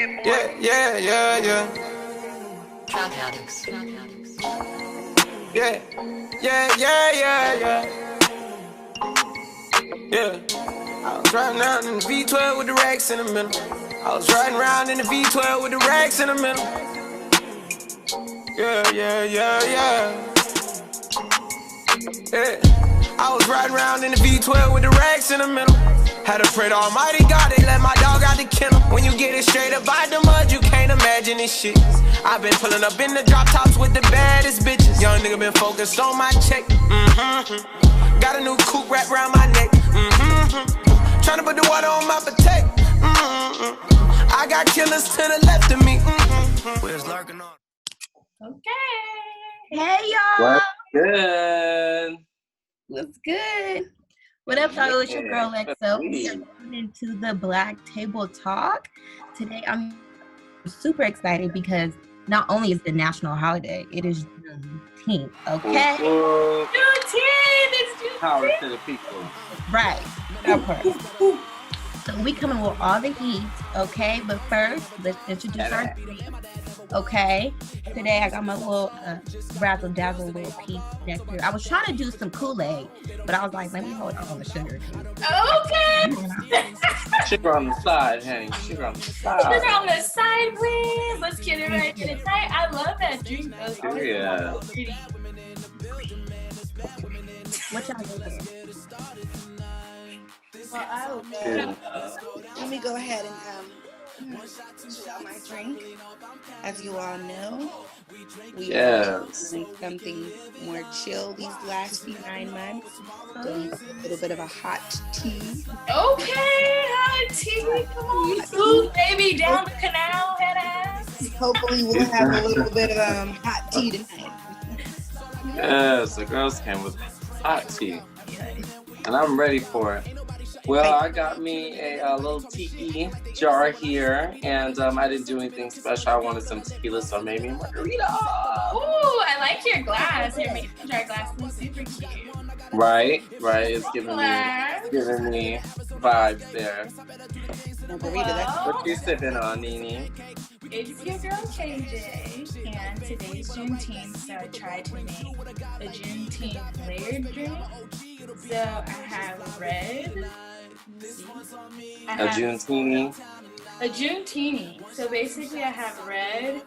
Yeah, yeah, yeah, yeah. Drug addicts. Yeah, yeah, yeah, yeah, yeah. Yeah. I was riding around in the V12 with the racks in the middle. I was riding around in the V12 with the racks in the middle. Yeah, yeah, yeah, yeah. Yeah. I was riding around in the V12 with the racks in the middle. Had to pray to Almighty God, they let my dog out the kennel. When you get it straight up out the mud, you can't imagine this shit. I've been pulling up in the drop tops with the baddest bitches. Young nigga been focused on my check. Got a new coupe wrapped around my neck. Tryna put the water on my potato. I got killers to the left of me. Where's lurking on? Okay. Hey, y'all. What's good? What's good? What up, y'all? It's your girl, XO. We are going into the Black Table Talk. Today, I'm super excited because not only is the national holiday, it is Juneteenth, okay? Juneteenth! It's Juneteenth! Power to the people. Right. That part. So we coming with all the heat, okay? But first, let's introduce our drink, okay? Today I got my little razzle dazzle little piece next here. I was trying to do some Kool-Aid, but I was like, let me hold on the sugar. Okay. Sugar on the side, honey. Sugar on the side. Sugar on the side, please. Let's get it right to the side. I love that drink though. Yeah. What y'all doing? Well, let me go ahead and share my drink. As you all know, we are doing something more chill these last few 9 months. Doing a little bit of a hot tea. Okay, hot tea. Come on, smooth baby down the canal, head ass. Hopefully, we'll have a little bit of hot tea tonight. Yes, the girls came with hot tea, and I'm ready for it. Well, I got me a little tiki jar here, and I didn't do anything special. I wanted some tequila, so I made me a margarita. Ooh, I like your glass. Your mason jar glass is super cute. Right. It's giving me vibes there. What you sipping on, Nene? It's your girl KJ, and today's Juneteenth, so I tried to make a Juneteenth layered drink. So I have red. A Juneteeny. A Juneteeny. So basically I have red,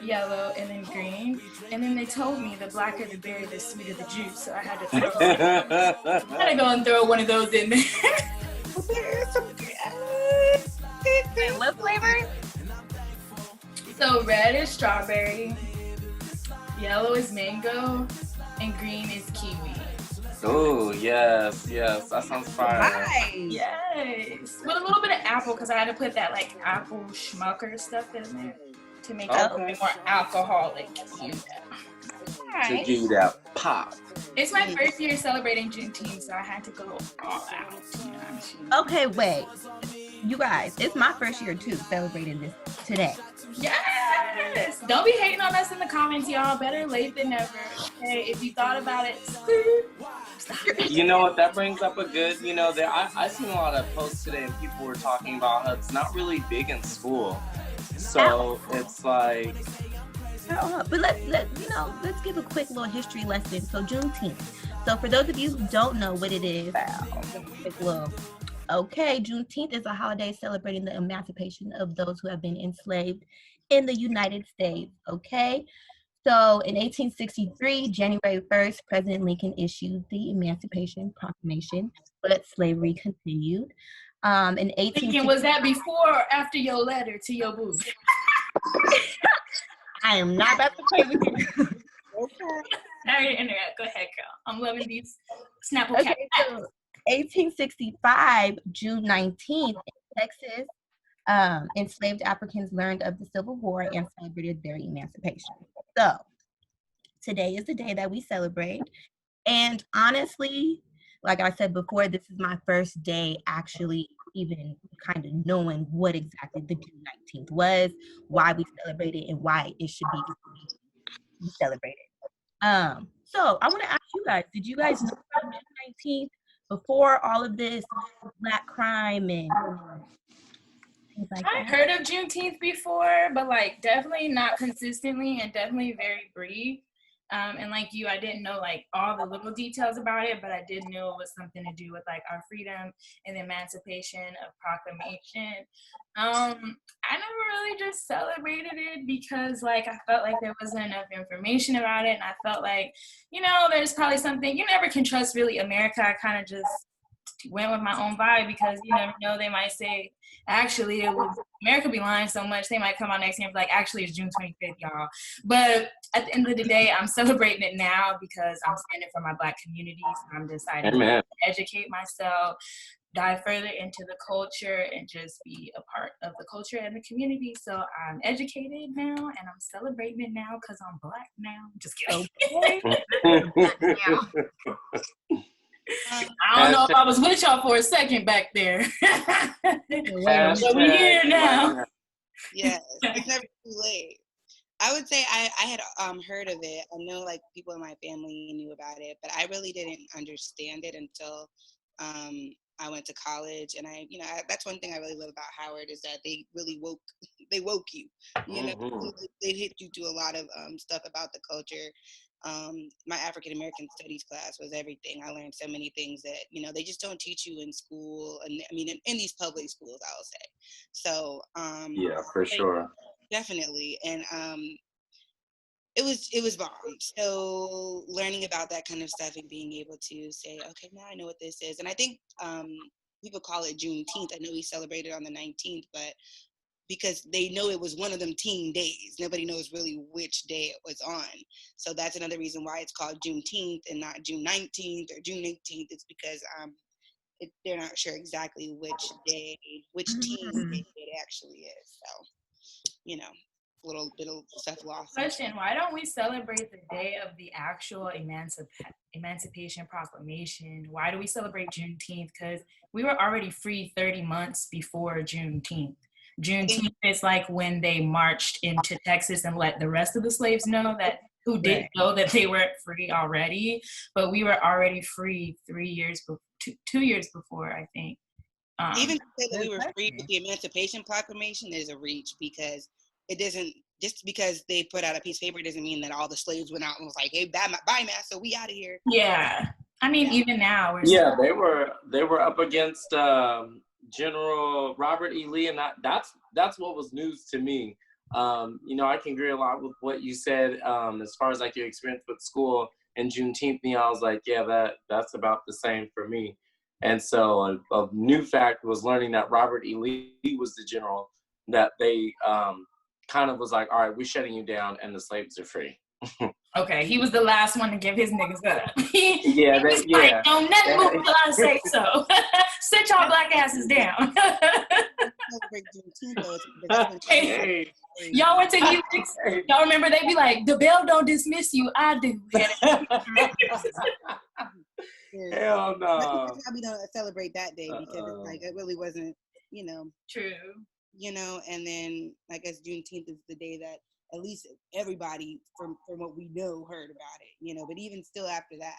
yellow, and then green. And then they told me the blacker the berry, the sweeter the juice. So I had to go and throw one of those in there. What flavor? So red is strawberry, yellow is mango, and green is kiwi. Oh, yes, that sounds fire. Nice. Yes, with a little bit of apple because I had to put that like apple schmucker stuff in there to make it a little bit more alcoholic. To give you that pop. It's my first year celebrating Juneteenth, so I had to go all out. You know? Okay, wait. You guys, it's my first year too celebrating this today. Yes! Don't be hating on us in the comments, y'all. Better late than never. Okay, if you thought about it, you know what? That brings up a good, I seen a lot of posts today and people were talking about how it's not really big in school. So it's like. But let's give a quick little history lesson. So Juneteenth. So for those of you who don't know what it is, Juneteenth is a holiday celebrating the emancipation of those who have been enslaved in the United States, okay? So in 1863, January 1st, President Lincoln issued the Emancipation Proclamation, but slavery continued. In 1860, was that before or after your letter to your boo? I am not about to play with you. Sorry to interrupt. Go ahead, girl. I'm loving these Snapple cats. Okay, so 1865, June 19th, in Texas, enslaved Africans learned of the Civil War and celebrated their emancipation. So today is the day that we celebrate. And honestly, like I said before, this is my first day actually even kind of knowing what exactly the June 19th was, why we celebrate it, and why it should be celebrated. So I want to ask you guys, did you guys know about June 19th before all of this black crime and like I that? heard of Juneteenth before, but like definitely not consistently and definitely very brief. And like you, I didn't know like all the little details about it, but I did know it was something to do with like our freedom and the emancipation of proclamation. I never really just celebrated it because like I felt like there wasn't enough information about it, and I felt like, there's probably something you never can trust really America. I kind of just went with my own vibe because you never know, they might say actually it was America be lying so much, they might come out next year and be like, actually it's June 25th, y'all. But at the end of the day, I'm celebrating it now because I'm standing for my Black community. So I'm deciding to educate myself, dive further into the culture, and just be a part of the culture and the community. So I'm educated now and I'm celebrating it now because I'm Black now. Just kidding. I don't know if I was with y'all for a second back there. But we here now. Yes, it's never too late. I would say I had heard of it. I know like people in my family knew about it, but I really didn't understand it until I went to college. And that's one thing I really love about Howard is that they really woke you. They hit you to a lot of stuff about the culture. My African American studies class was everything. I learned so many things that they just don't teach you in school, and I mean in these public schools, I'll say. So yeah, for sure, definitely, and it was bomb. So learning about that kind of stuff and being able to say, okay, now I know what this is, and I think people call it Juneteenth. I know we celebrated on the 19th, but because they know it was one of them teen days. Nobody knows really which day it was on. So that's another reason why it's called Juneteenth and not June 19th or June 18th. It's because they're not sure exactly which teen day it actually is. So, a little bit of stuff lost. Question, why don't we celebrate the day of the actual Emancipation Proclamation? Why do we celebrate Juneteenth? Because we were already free 30 months before Juneteenth. Juneteenth is like when they marched into Texas and let the rest of the slaves know that who didn't know that they weren't free already, but we were already free 2 years before, I think. Even to say that we were free with the Emancipation Proclamation is a reach, because it doesn't, just because they put out a piece of paper doesn't mean that all the slaves went out and was like, hey, bye, master, we out of here. Yeah, I mean, even now they were up against General Robert E. Lee, and that's what was news to me. I can agree a lot with what you said as far as like your experience with school and Juneteenth. I was like, yeah, that's about the same for me. And so a new fact was learning that Robert E. Lee was the general that they kind of was like, all right, we're shutting you down and the slaves are free. Okay, he was the last one to give his niggas up. Like, don't nothing move until I say so. Sit y'all Black asses down. Hey, y'all went to Helix. Y'all remember they be like, the bell don't dismiss you. I do. Hell no. That's how we don't celebrate that day, because it's like it really wasn't, True. And then I guess Juneteenth is the day that at least everybody from what we know heard about it, but even still after that,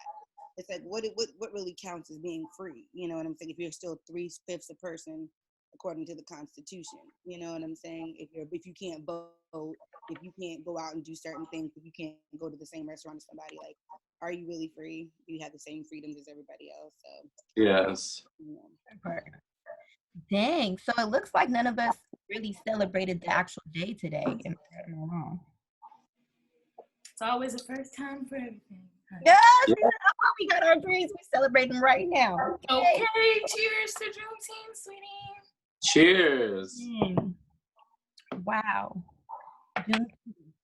it's like what really counts as being free, you know what I'm saying? If you're still 3/5 a person according to the Constitution, you know what I'm saying? If you can't vote, if you can't go out and do certain things, if you can't go to the same restaurant as somebody, like, are you really free? Do you have the same freedoms as everybody else? So yes. Dang, so it looks like none of us really celebrated the actual day today. It's always the first time for everything. Yes, we got our drinks. We celebrating right now. Okay, cheers to Juneteenth, sweetie. Cheers. Wow.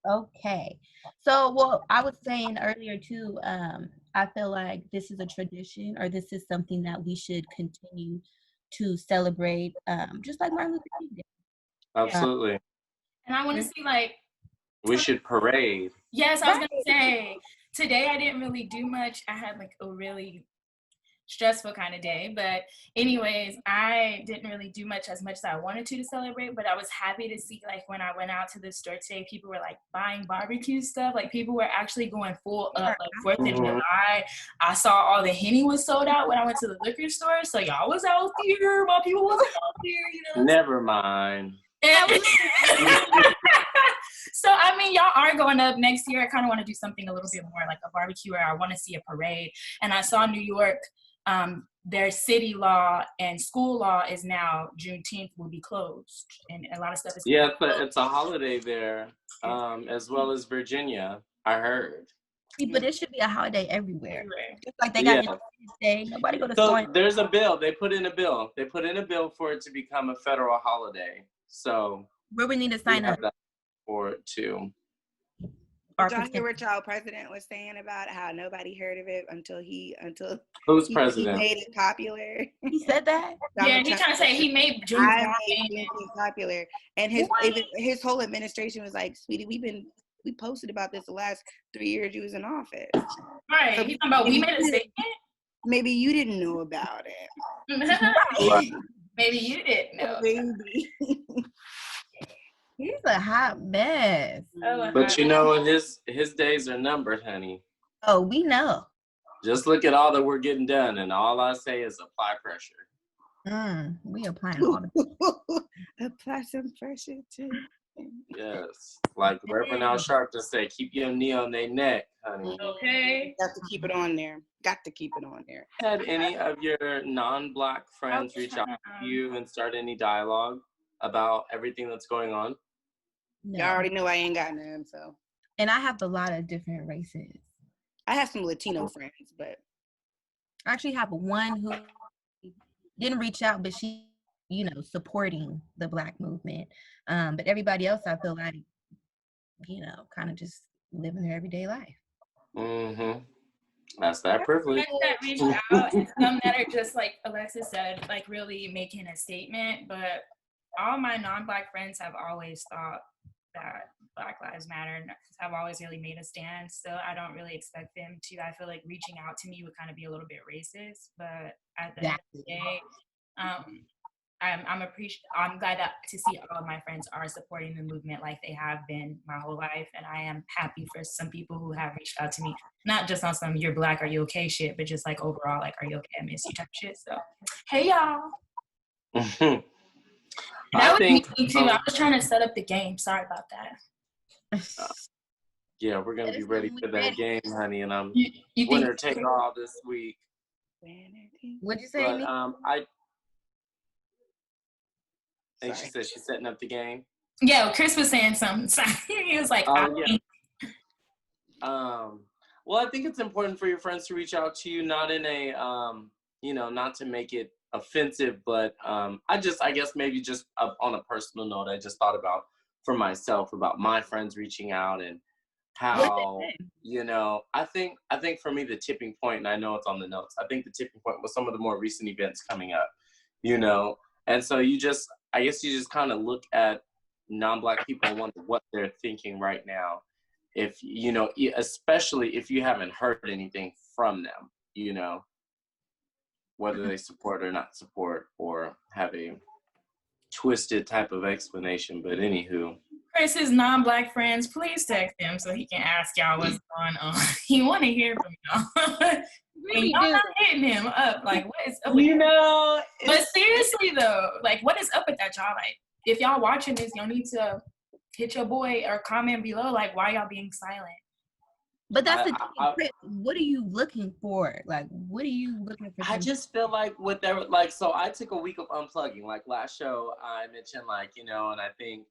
Okay. So, well, I was saying earlier too, I feel like this is a tradition, or this is something that we should continue to celebrate, just like Martin Luther King did. Absolutely. And I want to see, like, we should parade. Yes, I was going to say, today I didn't really do much. I had like a really stressful kind of day. But anyways, I didn't really do much as I wanted to celebrate, but I was happy to see, like, when I went out to the store today, people were like buying barbecue stuff. Like, people were actually going full up, like 4th of July. I saw all the Henny was sold out when I went to the liquor store. So y'all was out there, my people was out there, you know. Never mind. So, I mean, y'all are going up next year. I kind of want to do something a little bit more like a barbecue, or I want to see a parade. And I saw New York, their city law and school law is now Juneteenth will be closed. And a lot of stuff is Yeah, but it's a holiday there, as well as Virginia, I heard. But it should be a holiday everywhere. Just like they got Independence Day. Nobody go to So school. there's a bill. They put in a bill. They put in a bill for it to become a federal holiday. So where we need to sign up for it too. Did y'all hear what y'all president was saying about how nobody heard of it until Who's president? He made it popular. He said that? Yeah, he's trying to say he made Juneteenth popular. And his whole administration was like, sweetie, we posted about this the last 3 years you was in office. Right. So he's talking about we made a statement. Maybe you didn't know about it. Maybe you didn't know. Maybe. He's a hot mess. But you know, his days are numbered, honey. Oh, we know. Just look at all that we're getting done, and all I say is apply pressure. We applying all the apply some pressure too. Yes, like Reverend Al Sharpton say, keep your knee on their neck, honey. Okay. Got to keep it on there. Got to keep it on there. Had any of your non-Black friends reach out to you and start any dialogue about everything that's going on? No. Y'all already know I ain't got none, so. And I have a lot of different races. I have some Latino friends, but. I actually have one who didn't reach out, but she, supporting the Black movement. But everybody else, I feel like, kind of just living their everyday life. Mm-hmm. That's that privilege. That reached out, and some that are just like Alexis said, like really making a statement. But all my non-Black friends have always thought that Black Lives Matter, and have always really made a stand. So I don't really expect them to. I feel like reaching out to me would kind of be a little bit racist. But at the end of the day, I'm glad to see all of my friends are supporting the movement like they have been my whole life, and I am happy for some people who have reached out to me, not just on some "you're Black, are you okay" shit, but just like overall, like "are you okay, I miss you" type shit. So, hey y'all. That was me too. I was trying to set up the game. Sorry about that. Yeah, we're gonna be ready for that game, honey, and I'm you winner take all this week. What'd you say? But, I think she said she's setting up the game. Yeah, Chris was saying something. He was like, yeah. Well, I think it's important for your friends to reach out to you, not in a, not to make it offensive, but I guess maybe just on a personal note, I just thought about for myself about my friends reaching out and how, I think for me, the tipping point, and I know it's on the notes, I think the tipping point was some of the more recent events coming up, and so I guess you just kind of look at non-Black people and wonder what they're thinking right now. If, especially if you haven't heard anything from them, whether they support or not support or have a twisted type of explanation. But anywho. Chris's non-Black friends, please text him so he can ask y'all what's going on. He want to hear from y'all. And y'all not hitting him up. Like, what is up with that? But seriously, though, like, what is up with that, y'all? Like, if y'all watching this, y'all need to hit your boy or comment below, like, why y'all being silent? But that's the thing. What are you looking for? Like, what are you looking for? I just feel like so I took a week of unplugging. Like, last show, I mentioned, and I think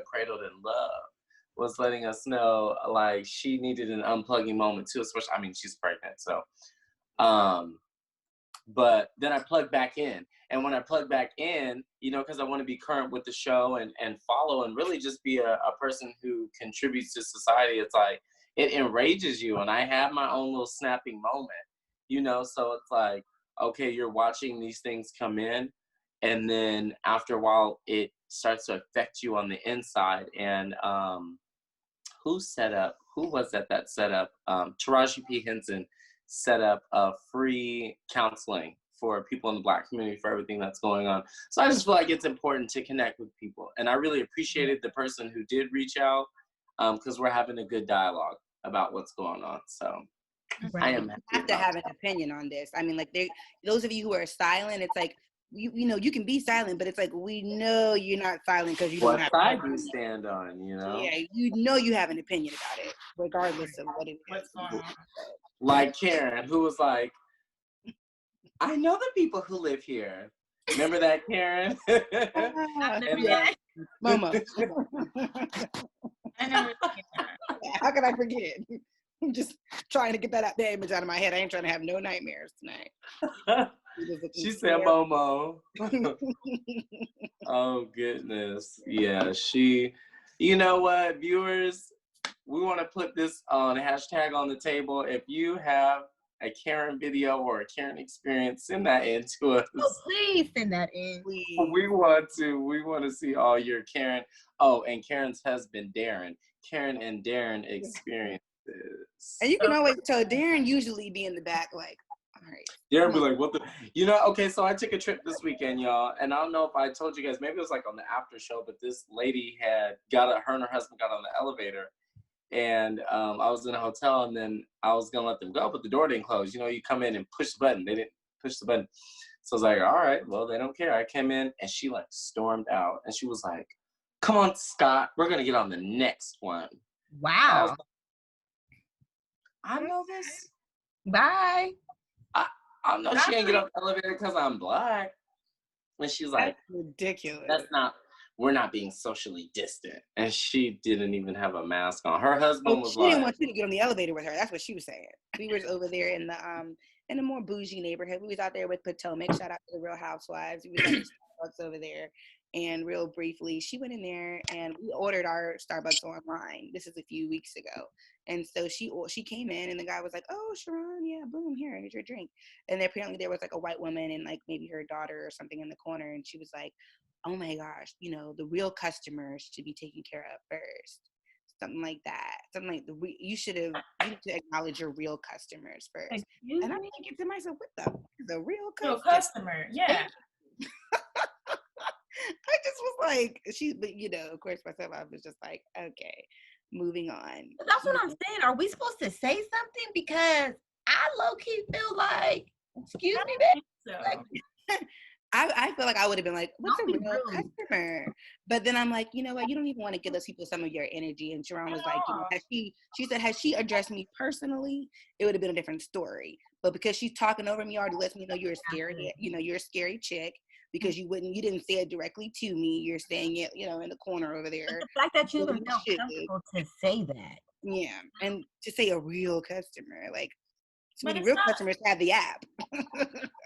Cradled in Love was letting us know, like, she needed an unplugging moment, too, especially, she's pregnant, so. But then I plugged back in. And when I plug back in, because I want to be current with the show and follow and really just be a person who contributes to society, it's like, it enrages you. And I have my own little snapping moment, so it's like, okay, you're watching these things come in. And then after a while, it starts to affect you on the inside. And who was that set up? Taraji P. Henson set up free counseling for people in the Black community for everything that's going on. So I just feel like it's important to connect with people. And I really appreciated the person who did reach out, because we're having a good dialogue about what's going on. So I am happy have to have an opinion on this. I mean, like, those of you who are silent, it's like, you know, you can be silent, but it's like, we know you're not silent because you don't have. What side you stand on, you know? Yeah, you know you have an opinion about it, regardless of what it is. What's going on? Like Karen, who was like, I know the people who live here. Remember that, Karen? Mama. I never How could I forget? I'm just trying to get that image out of my head. I ain't trying to have no nightmares tonight. She said Momo. Oh, goodness. Yeah, you know what, viewers? We want to put this on hashtag on the table. If you have a Karen video or a Karen experience, send that in to us. Oh, please send that in. Please. We want to see all your Karen. Oh, and Karen's husband, Darren. Karen and Darren experiences. And you can always tell Darren usually be in the back, like, all right. Darren be like, what the, okay, so I took a trip this weekend, y'all, and I don't know if I told you guys, maybe it was like on the after show, but this lady her and her husband got on the elevator, and I was in a hotel, and then I was gonna let them go, but the door didn't close. You know, you come in and push the button. They didn't push the button. So I was like, all right, well, they don't care. I came in, and she like stormed out, and she was like, come on, Scott, we're gonna get on the next one. Wow. I know this. Bye. I know she ain't get off the elevator because I'm Black. And she's like, that's ridiculous. We're not being socially distant. And she didn't even have a mask on. Her husband was she like, didn't want you to get on the elevator with her. That's what she was saying. We was over there in the more bougie neighborhood. We was out there with Potomac. Shout out to the Real Housewives. We was at the Starbucks over there. And real briefly, she went in there and we ordered our Starbucks online. This is a few weeks ago. And so she came in and the guy was like, oh, Sharon, yeah, boom, here's your drink. And apparently there was like a white woman and like maybe her daughter or something in the corner. And she was like, oh my gosh, the real customers should be taken care of first. Something like that. Something like you need to acknowledge your real customers first. Excuse and I'm me? thinking to myself, what the real customer? Yeah. I just was like, but of course myself, I was just like, okay, moving on. That's what I'm saying. Are we supposed to say something? Because I low-key feel like, excuse me, babe. So. Like, I feel like I would have been like, what's a real customer? But then I'm like, you know what? You don't even want to give those people some of your energy. And Sharon was like, she said, had she addressed me personally, it would have been a different story. But because she's talking over me, already lets me know you're a scary, you're a scary chick. Because you didn't say it directly to me. You're saying it, in the corner over there. But the fact that you even felt comfortable to say that. Yeah, and to say a real customer, like, sweetie, real customers have the app.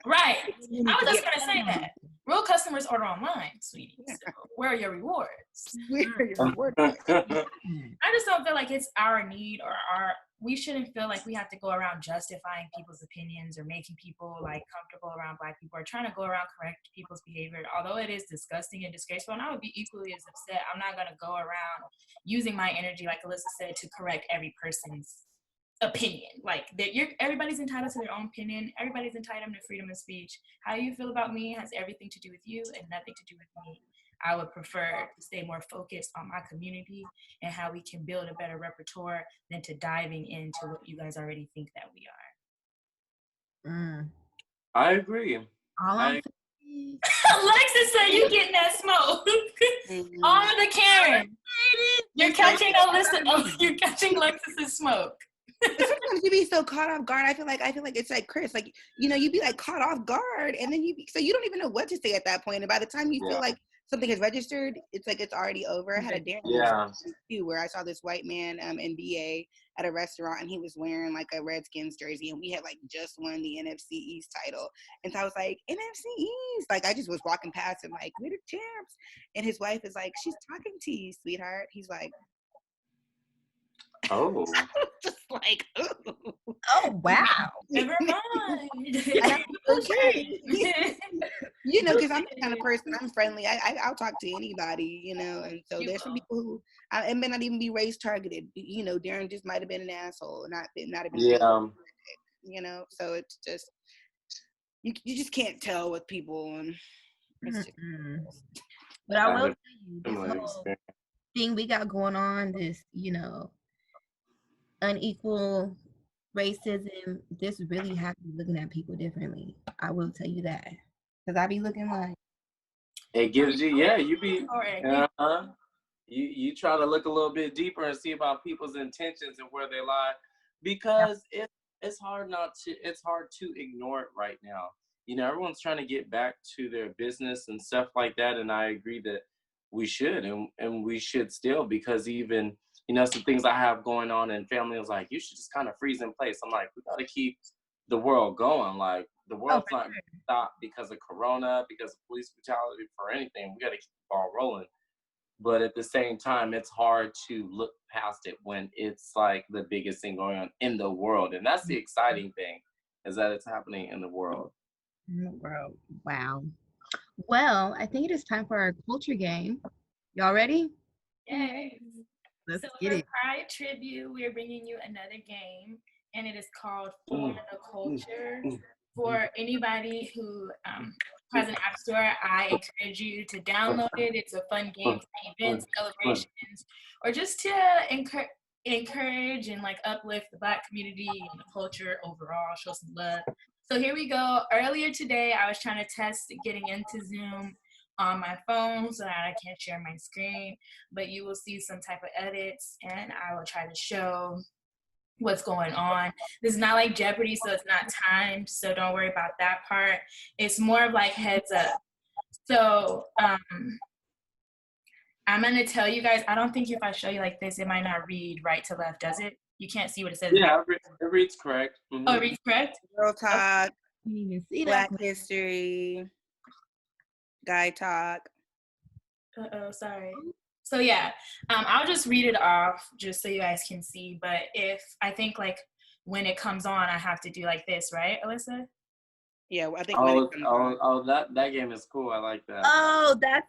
Right. I was just gonna say that. Real customers order online, sweetie. So where are your rewards? Where are your rewards? I just don't feel like it's our need or we shouldn't feel like we have to go around justifying people's opinions or making people like comfortable around Black people or trying to go around correct people's behavior. Although it is disgusting and disgraceful, and I would be equally as upset. I'm not gonna go around using my energy, like Alyssa said, to correct every person's opinion. Like everybody's entitled to their own opinion. Everybody's entitled to freedom of speech. How you feel about me has everything to do with you and nothing to do with me. I would prefer to stay more focused on my community and how we can build a better repertoire than to diving into what you guys already think that we are. I agree. Alexis said you getting that smoke. On the Karen. You're catching you're catching Alexis's smoke. Sometimes you be so caught off guard. I feel like it's like Chris, like, you be like caught off guard and then so you don't even know what to say at that point. And by the time you feel like something has registered, it's like it's already over. I had a Darren too where I saw this white man in BA at a restaurant and he was wearing like a Redskins jersey and we had like just won the NFC East title. And so I was like, NFC East. Like I just was walking past him like, we're the champs. And his wife is like, she's talking to you, sweetheart. He's like, oh. Just like, ooh. Oh, wow. Never mind. Okay. Because I'm the kind of person, I'm friendly. I'll talk to anybody, and so there's some people who, it may not even be race targeted. Darren just might have been an asshole, not have been. Yeah. you know. So it's just you just can't tell with people, and it's just, but I will I've tell you, this similar whole experience. thing we got going on, this, unequal racism, this really has me looking at people differently. I will tell you that. Because I be looking like, It gives you, you be, Alright. you try to look a little bit deeper and see about people's intentions and where they lie, because it's hard to ignore it right now. Everyone's trying to get back to their business and stuff like that, and I agree that we should, and we should still, because even some things I have going on in family was like, you should just kind of freeze in place. I'm like, we got to keep the world going. Like, the world's not going to stop because of Corona, because of police brutality, for anything. We got to keep the ball rolling. But at the same time, it's hard to look past it when it's like the biggest thing going on in the world. And that's the exciting thing, is that it's happening in the world. Wow. Well, I think it is time for our culture game. Y'all ready? Yay. Let's So get for it. Pride Tribute, we're bringing you another game, and it is called For the Culture. For anybody who has an app store, I encourage you to download it. It's a fun game for events, celebrations, or just to encourage and like uplift the Black community and the culture overall, show some love. So here we go. Earlier today, I was trying to test getting into Zoom on my phone so that I can't share my screen, but you will see some type of edits, and I will try to show what's going on. This is not like Jeopardy, so it's not timed, so don't worry about that part. It's more of like heads up. So I'm gonna tell you guys, I don't think if I show you like this, it might not read right to left, does it? You can't see what it says. Yeah, it reads correct. Mm-hmm. Oh, it reads correct? Girl talk, You didn't even see Black that. history, guy talk. Uh-oh, sorry. So yeah, I'll just read it off just so you guys can see. But if I think like when it comes on, I have to do like this, right, Alyssa? Yeah, I think. That game is cool. I like that. Oh, that's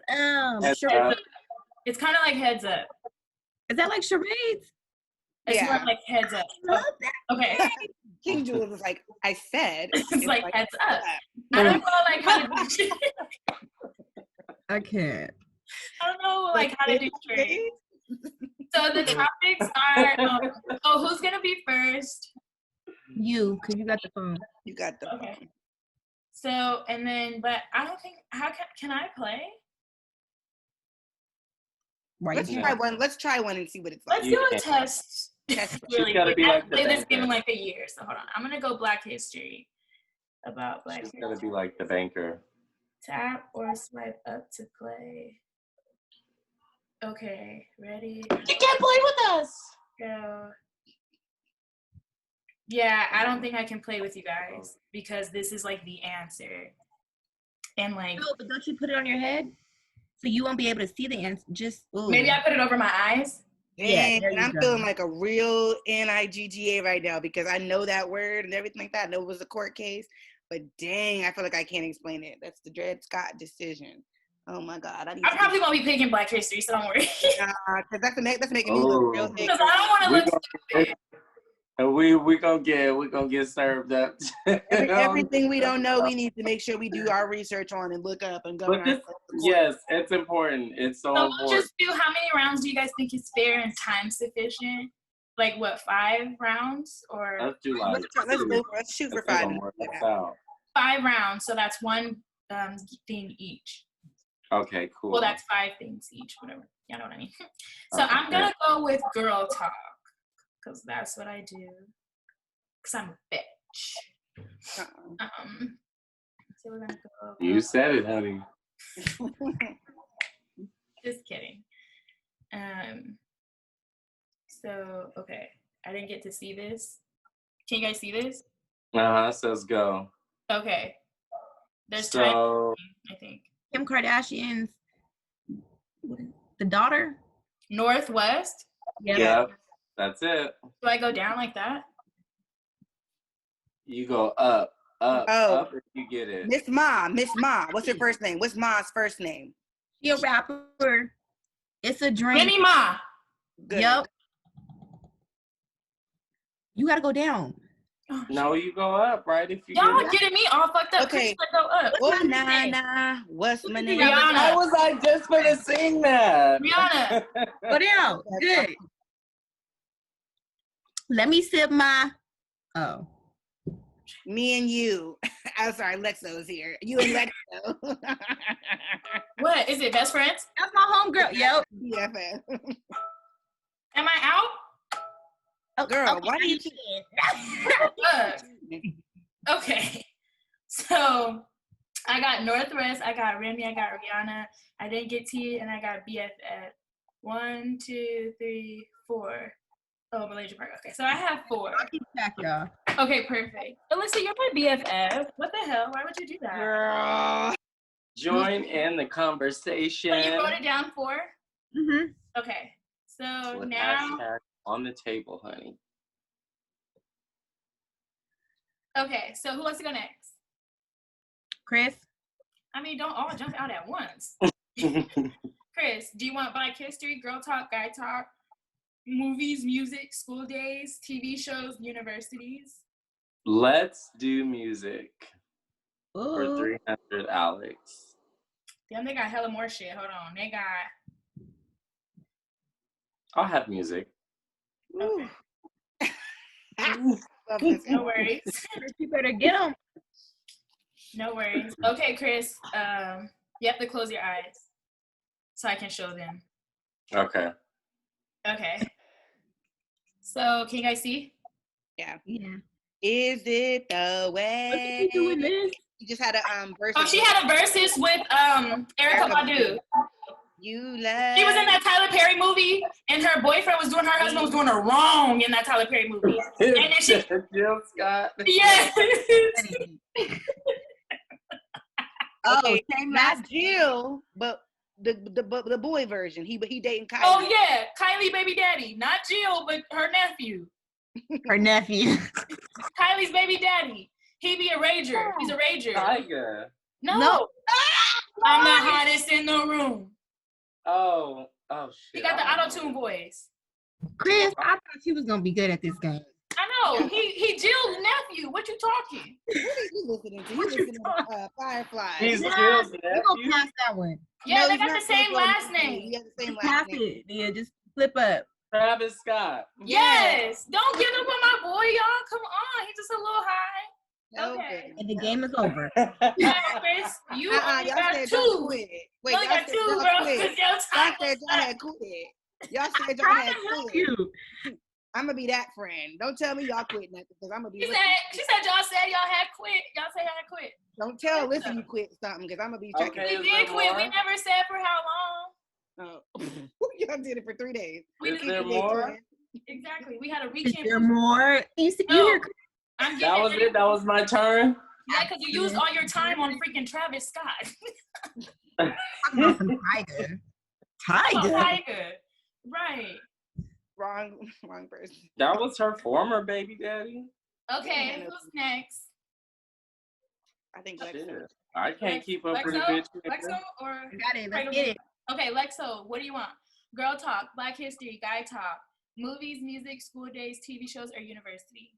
It's kind of like heads up. Is that like charades? It's more like heads up. Love that. Okay. King Jules was like, I said. It's like heads up. I don't know like how to do I can't. I don't know like how to do charades. So the topics are who's gonna be first? You, because you got the phone. You got the Okay. So and then but I don't think can I play? Right. Let's try one and see what it's like. Let's do a test. Really gotta be like I've the played this banker. game in like a year, so hold on. I'm gonna go Black History. About Black She's History. gotta be like the banker. Tap or swipe up to play. Okay, ready? You can't play with us! Go. Yeah, I don't think I can play with you guys because this is like the answer. And like No, but don't you put it on your head? So you won't be able to see the answer. Just maybe I put it over my eyes. And I'm feeling like a real NIGGA right now because I know that word and everything like that. I know it was a court case, but dang, I feel like I can't explain it. That's the Dred Scott decision. Oh my God. I probably won't be picking Black History, so don't worry. Because that's making me look real Because I don't want to look stupid. And we gonna get served up. Everything we don't know, we need to make sure we do our research on and look up and go. Yes, it's important. It's so important. We'll just do how many rounds do you guys think is fair and time sufficient? Like what, 5 rounds or? Let's do like let's shoot for 5. 5 rounds, so that's one thing each. Okay, cool. Well, that's 5 things each, whatever. You know what I mean? So I'm gonna go with girl talk. Because that's what I do. Because I'm a bitch. So we're gonna go. You said it, honey. Just kidding. So okay, I didn't get to see this. Can you guys see this? It says go. Okay. There's time. I think. Kim Kardashian's the daughter. Northwest. Yeah. That's it. Do I go down like that? You go up, up, if you get it. Miss Ma. What's her first name? What's Ma's first name? She a rapper. It's a drink. Minnie Ma. Good. Yep. You gotta go down. No, you go up, right? If you Y'all get getting me all fucked up. Okay. Chris, go up. Oh, nah. What's my name? Rihanna. How was I just gonna sing that? Rihanna. Go down. Good. Let me sip my. Oh. Me and you. I'm sorry, Lexo is here. You and Lexo. What is it? Best friends? That's my homegirl. Yep. BFF. Am I out? Oh, Girl, okay, why do you Okay. So I got Northwest, I got Remy, I got Rihanna, I didn't get T, and I got BFF. 1, 2, 3, 4. Oh, Malaysia Park. Okay, so I have 4. I'll keep track, y'all. Okay, perfect. Alyssa, you're my BFF. What the hell? Why would you do that? Girl. Join in the conversation. So you wrote it down 4? Mm-hmm. Okay. So With now. hashtag on the table, honey. Okay, so who wants to go next? Chris? I mean, don't all jump out at once. Chris, do you want Black History, Girl Talk, Guy Talk, movies, music, school days, TV shows, universities? Let's do music for Ooh. 300 Alex. Damn, they got hella more shit. Hold on. They got. I'll have music. Ooh. No worries. You better get them. No worries. Okay, Chris. You have to close your eyes so I can show them. Okay. Okay. So, can you guys see? Yeah. Yeah. Is it the way? What you doing this? You just had a verse. Oh, she had a versus with Erykah Badu. You love. She was in that Tyler Perry movie, and her boyfriend was doing her husband was doing her wrong in that Tyler Perry movie. And then she, Jill Scott. yes. Okay, not Jill, but the boy version. He dating Kylie. Oh yeah, Kylie baby daddy, not Jill, but her nephew. Her nephew. Kylie's baby daddy. He be a rager. He's a rager. Tiger. No. I'm the hottest in the room. Oh shit. He got the auto-tune voice. Chris, I thought she was gonna be good at this game. I know. He Jill's nephew. What you talking? What are you listening to? You listening to Firefly. He's Nah, Jill's we gonna nephew. pass that one. Yeah, No, they he's got the not same gonna go last to name. He has the same Pass last name. it. Yeah, just flip up. Travis Scott. Yes. Don't give up on my boy, y'all. Come on. He's just a little high. Okay. And the game is over. Yeah, Chris, you only Y'all got said 2. y'all quit. Wait, You only y'all got said 2, y'all bro. quit. Because your Y'all time said is y'all up. had quit. Y'all said y'all Trying had to help quit. you. I'm gonna be that friend. Don't tell me y'all quit nothing because I'm gonna be. She said y'all said y'all had quit. Y'all said y'all had quit. Don't tell Listen you quit something because I'm gonna be checking. Okay. We Is did there quit. more? We never said for how long. Oh, y'all did it for 3 days. We Is just there did more? Exactly. We had a Is weekend. there more? You see, No. you hear I'm That was getting it. That was my turn. Yeah, because you used all your time on freaking Travis Scott. talking about some Tiger. Tiger. Tiger. Right. Wrong person. That was her former baby daddy. Okay, Yeah. who's next? I think Shit. Lexo. I can't keep up with the Lexo? bitch. Lexo or Got it. Let's get it. Okay, Lexo, what do you want? Girl talk, Black history, guy talk, movies, music, school days, TV shows, or university?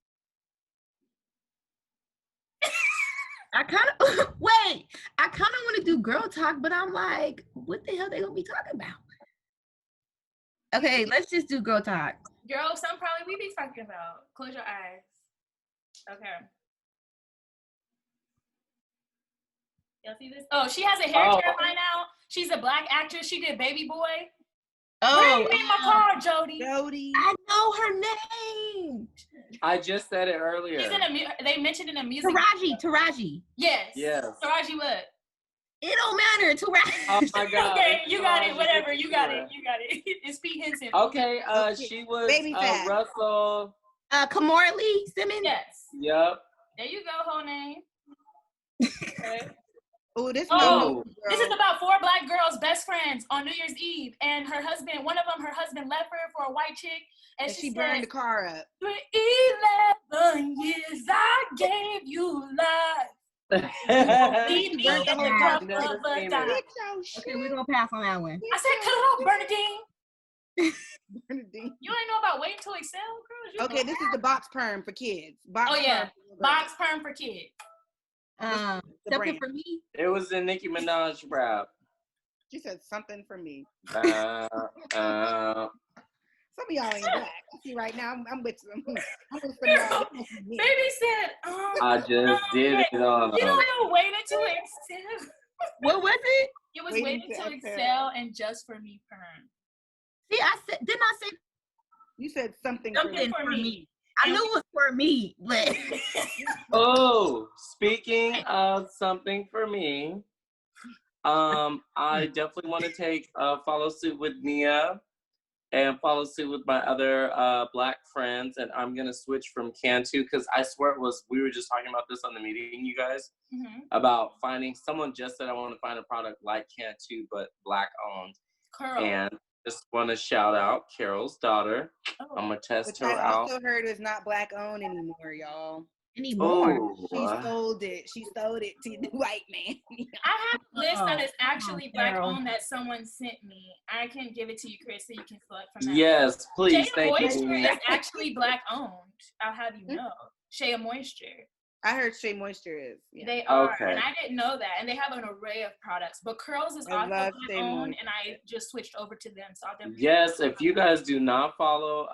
I kind of wait. I kind of want to do girl talk, but I'm like, what the hell they gonna be talking about? Okay, let's just do girl talk. Girl, some probably we be talking about. Close your eyes. Okay. Y'all see this? Oh, she has a hair care line out. She's a Black actress. She did Baby Boy. Oh, Bring me my car, Jody. Jody. I know her name. I just said it earlier. She's in a. They mentioned in a music. Taraji. Yes. Yes. Taraji what? It don't matter. Taraji. Oh my God. Okay, you got it. Whatever. You got Sure. it. You got it. It's Pete Henson. Okay. Okay. She was Baby fat. Russell. Kamora Lee Simmons. Yes. Yep. There you go. Whole name. Okay. Oh, this Oh. This is about 4 Black girls, best friends, on New Year's Eve, and her husband. One of them, her husband left her for a white chick, and she said, burned the car up. For 11 years, I gave you life. Leave me Burnt the in whole the car. cup of a dime. Get your shit. Okay, we're gonna pass on that one. I said, cut it off, Bernadine. Bernadine. You ain't know about waiting till Excel, girl? You Okay, know. this is the box perm for kids. Box Oh yeah, perm for little girls. box perm for kids. The Something brand. for me. It was the Nicki Minaj rap. She said something for me. Uh, Some of y'all ain't black. I see right now. I'm with some. I'm with some Girl, y'all. baby said, I just did it on you them. don't know waiting to Excel. What was it? It was Waiting waiting to to Excel. Excel and just for me perm. See, I said, didn't I say You said something something for me? I knew it was for me, but Oh, speaking of something for me, I definitely want to take follow suit with Nia and follow suit with my other Black friends, and I'm gonna switch from Cantu because I swear we were just talking about this on the meeting, you guys, about finding someone just said I want to find a product like Cantu but Black owned, Curl. and just want to shout out Carol's daughter. I'm gonna test Which her I out. also heard is not black owned anymore, y'all. anymore. She sold it. She sold it to the white man. I have a list that is come on, actually Black Carol. owned that someone sent me. I can give it to you, Chris, so you can select from that. Yes, please. Shea Thank Moisture you. is actually Black owned. I'll have you know. Shea Moisture. I heard Shea Moisture is. Yeah. They are, Okay. and I didn't know that. And they have an array of products. But Curls is I also love Black Shea owned, Moisture. and I just switched over to them. So I'll definitely. Yes, if you guys do not follow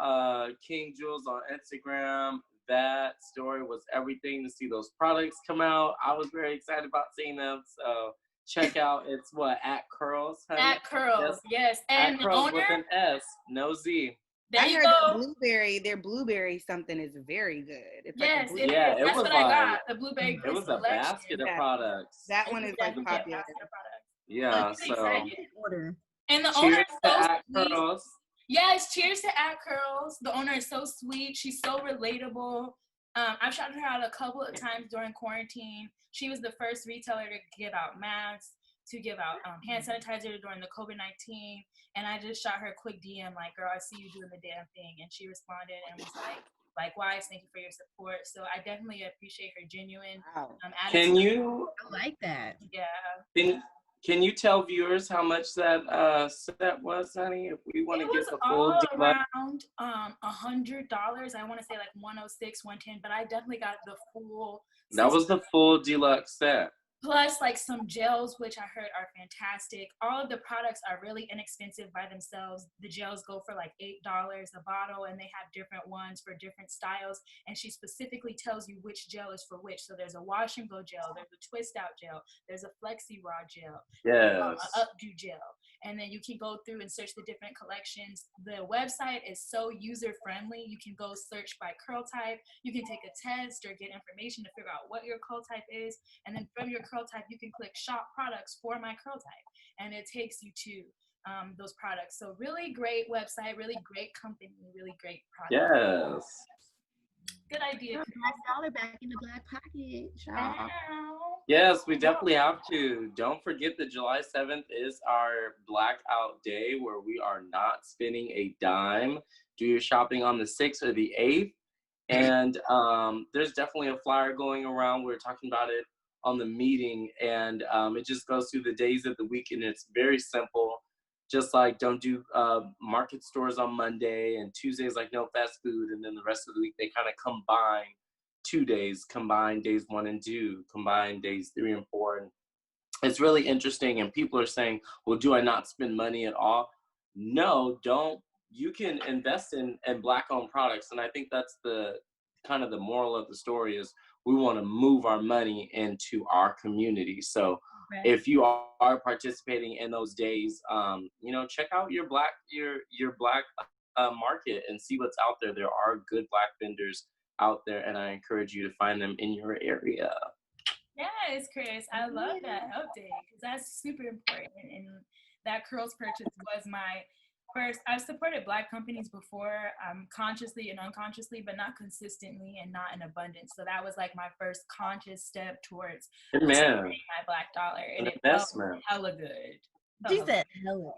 King Jules on Instagram, that story was everything to see those products come out. I was very excited about seeing them. So check out, it's what, at Curls? Honey? At Curls, yes. And at the Curls owner, with an S, no Z. there I you heard go. their blueberry something is very good. It's Yes, like it is. Yeah, it That's was what I got. like- The blueberry It was a selection. basket of Yeah. products. That one is like Definitely a popular. basket of products. Yeah, I'm so excited. Order. And the owner cheers is to so at sweet. Curls. Yes, cheers to At Curls. The owner is so sweet. She's so relatable. I've shouted her out a couple of times during quarantine. She was the first retailer to give out masks, to give out hand sanitizer during the COVID-19. And I just shot her a quick DM like, girl, I see you doing the damn thing. And she responded and was like, likewise, thank you for your support. So I definitely appreciate her genuine Wow. attitude. Can you I like that. Yeah. can you tell viewers how much that set was, honey? If we want to It was get the full all deluxe. around $100. I want to say like 106, 110, but I definitely got the full. That was the full deluxe set. Plus like some gels, which I heard are fantastic. All of the products are really inexpensive by themselves. The gels go for like $8 a bottle, and they have different ones for different styles. And she specifically tells you which gel is for which. So there's a wash and go gel, there's a twist out gel, there's a flexi raw gel, Yes. a updo gel. And then you can go through and search the different collections. The website is so user friendly. You can go search by curl type. You can take a test or get information to figure out what your curl type is. And then from your curl type, you can click shop products for my curl type. And it takes you to those products. So really great website, really great company, really great product. Yes. Good idea. $5 back in the black pocket. Y'all. Yes, we definitely have to. Don't forget that July 7th is our blackout day where we are not spending a dime. Do your shopping on the 6th or the 8th. And there's definitely a flyer going around. We were talking about it on the meeting, and it just goes through the days of the week, and it's very simple. Just like don't do market stores on Monday, and Tuesdays like no fast food, and then the rest of the week they kind of combine 2 days, combine days 1 and 2, combine days 3 and 4. And it's really interesting, and people are saying, well, do I not spend money at all? No, don't. You can invest in Black-owned products, and I think that's the kind of the moral of the story is we want to move our money into our community. So if you are participating in those days, check out your Black market and see what's out there. There are good Black vendors out there, and I encourage you to find them in your area. Yes, Chris, I love that update because that's super important. And that curls purchase was my first. I've supported Black companies before, consciously and unconsciously, but not consistently and not in abundance. So that was like my first conscious step towards supporting my Black dollar, and it felt hella good. She said, "Hello."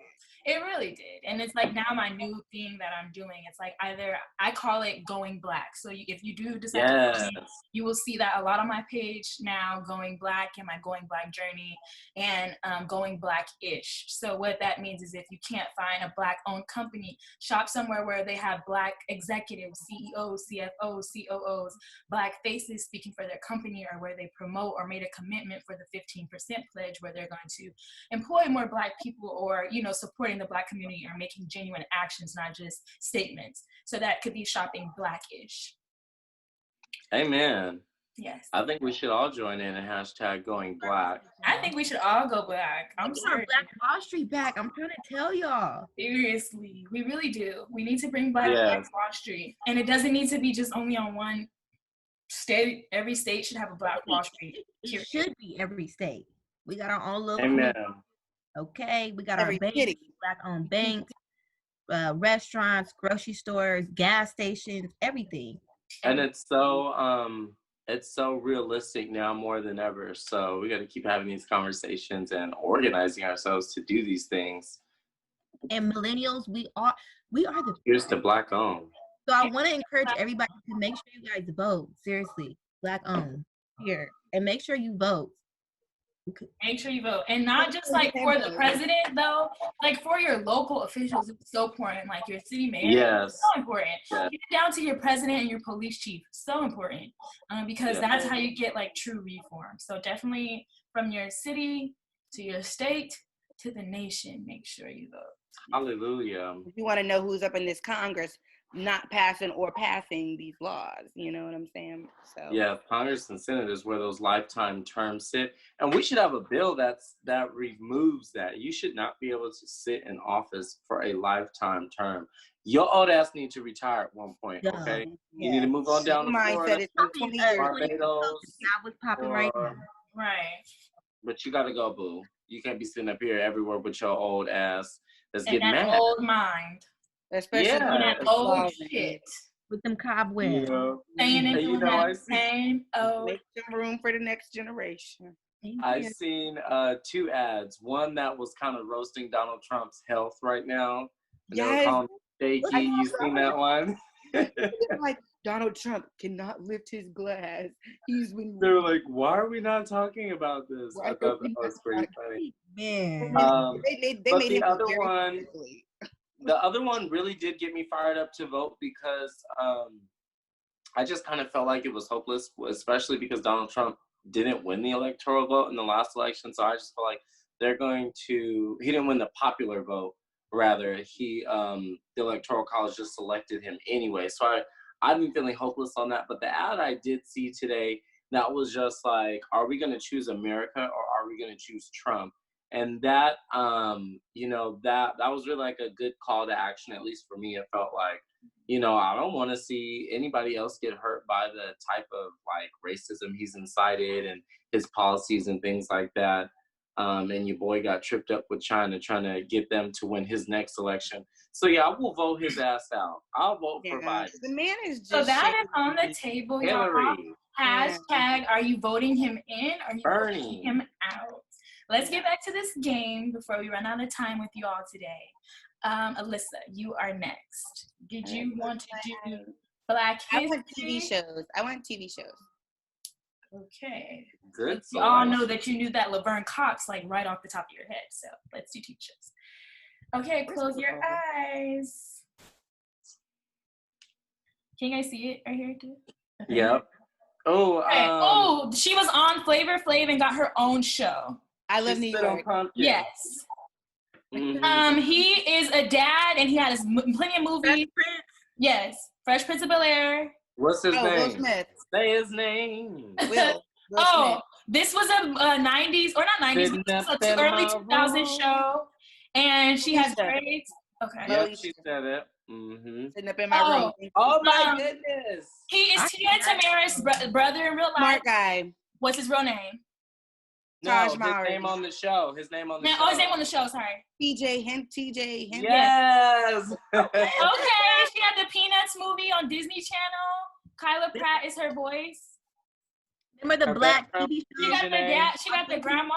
It really did. And it's like now my new thing that I'm doing, it's like either I call it going black. So if you do decide to follow me, you will see that a lot on my page now, going black and my going black journey and going black-ish. So what that means is if you can't find a black-owned company, shop somewhere where they have black executives, CEOs, CFOs, COOs, black faces speaking for their company, or where they promote or made a commitment for the 15% pledge where they're going to employ more black people, or, you know, supporting the black community or making genuine actions, not just statements. So that could be shopping blackish. Amen. Yes. I think we should all join in a hashtag going black. I think we should all go black. I'm sorry. Black Wall Street back. I'm trying to tell y'all. Seriously, we really do. We need to bring black Wall Street. And it doesn't need to be just only on one state. Every state should have a Black Wall Street. It should be every state. We got our own little Amen. Okay, we got our banks, black-owned banks, restaurants, grocery stores, gas stations, everything. And it's so realistic now more than ever. So we got to keep having these conversations and organizing ourselves to do these things. And millennials, we are the. Here's the black owned. So I want to encourage everybody to make sure you guys vote. Seriously, black owned here, and make sure you vote. Make sure you vote. And not just like for the president though, like for your local officials, it's so important. Like your city mayor, yes, it's so important. Yes. Get it down to your president and your police chief, so important, because that's how you get like true reform. So definitely from your city to your state to the nation, make sure you vote. Hallelujah. If you want to know who's up in this Congress not passing or passing these laws, you know what I'm saying? So yeah, Congress and Senate is where those lifetime terms sit, and we should have a bill that removes that. You should not be able to sit in office for a lifetime term. Your old ass need to retire at one point. Okay, you need to move on down to Florida, Barbados. That was popping right now. Right. But you gotta go, boo. You can't be sitting up here everywhere with your old ass that's and getting that mad. Old mind. Especially that old shit. With them cobwebs. Staying in that same make some room for the next generation. I seen 2 ads. One that was kind of roasting Donald Trump's health right now. They were calling him shaky. You seen that one? Like Donald Trump cannot lift his glass. They were like, why are we not talking about this? I thought that was pretty funny. Man. They made the him other one. The other one really did get me fired up to vote because I just kind of felt like it was hopeless, especially because Donald Trump didn't win the electoral vote in the last election. So I just felt like he didn't win the popular vote. Rather, the Electoral College just selected him anyway. So I've been feeling hopeless on that. But the ad I did see today, that was just like, are we going to choose America or are we going to choose Trump? And that, that was really like a good call to action, at least for me. It felt like, I don't want to see anybody else get hurt by the type of like racism he's incited and his policies and things like that. And your boy got tripped up with China trying to get them to win his next election. So yeah, I will vote his ass out. I'll vote for Biden. The man is just so that is on the table, y'all. Hashtag, are you voting him in or are you voting him out? Let's get back to this game before we run out of time with you all today. Alyssa, you are next. Did you want to do Black History? I want TV shows. Okay. Good. You all know that you knew that Laverne Cox like right off the top of your head. So let's do TV shows. Okay, close your eyes. Can you guys see it right here too? Okay. Yep. Oh, she was on Flavor Flav and got her own show. I Love New York. Yes. Mm-hmm. He is a dad, and he had plenty of movies. Yes, Fresh Prince of Bel-Air. What's his name? Will Smith. Say his name. Will Smith. This was a 90s, or not 90s, this was an early 2000s show, and she has braids. Okay. Yep, she said it. Mm-hmm. Sitting up in my room. Oh my goodness. He is Tia and Tamara's brother in real life. Smart guy. What's his real name? His name on the show. His name on the show. His name on the show, sorry. TJ Hint. Yes. Okay, she had the Peanuts movie on Disney Channel. Kyla Pratt is her voice. Remember the Black TV show? She got the dad, she got the grandma.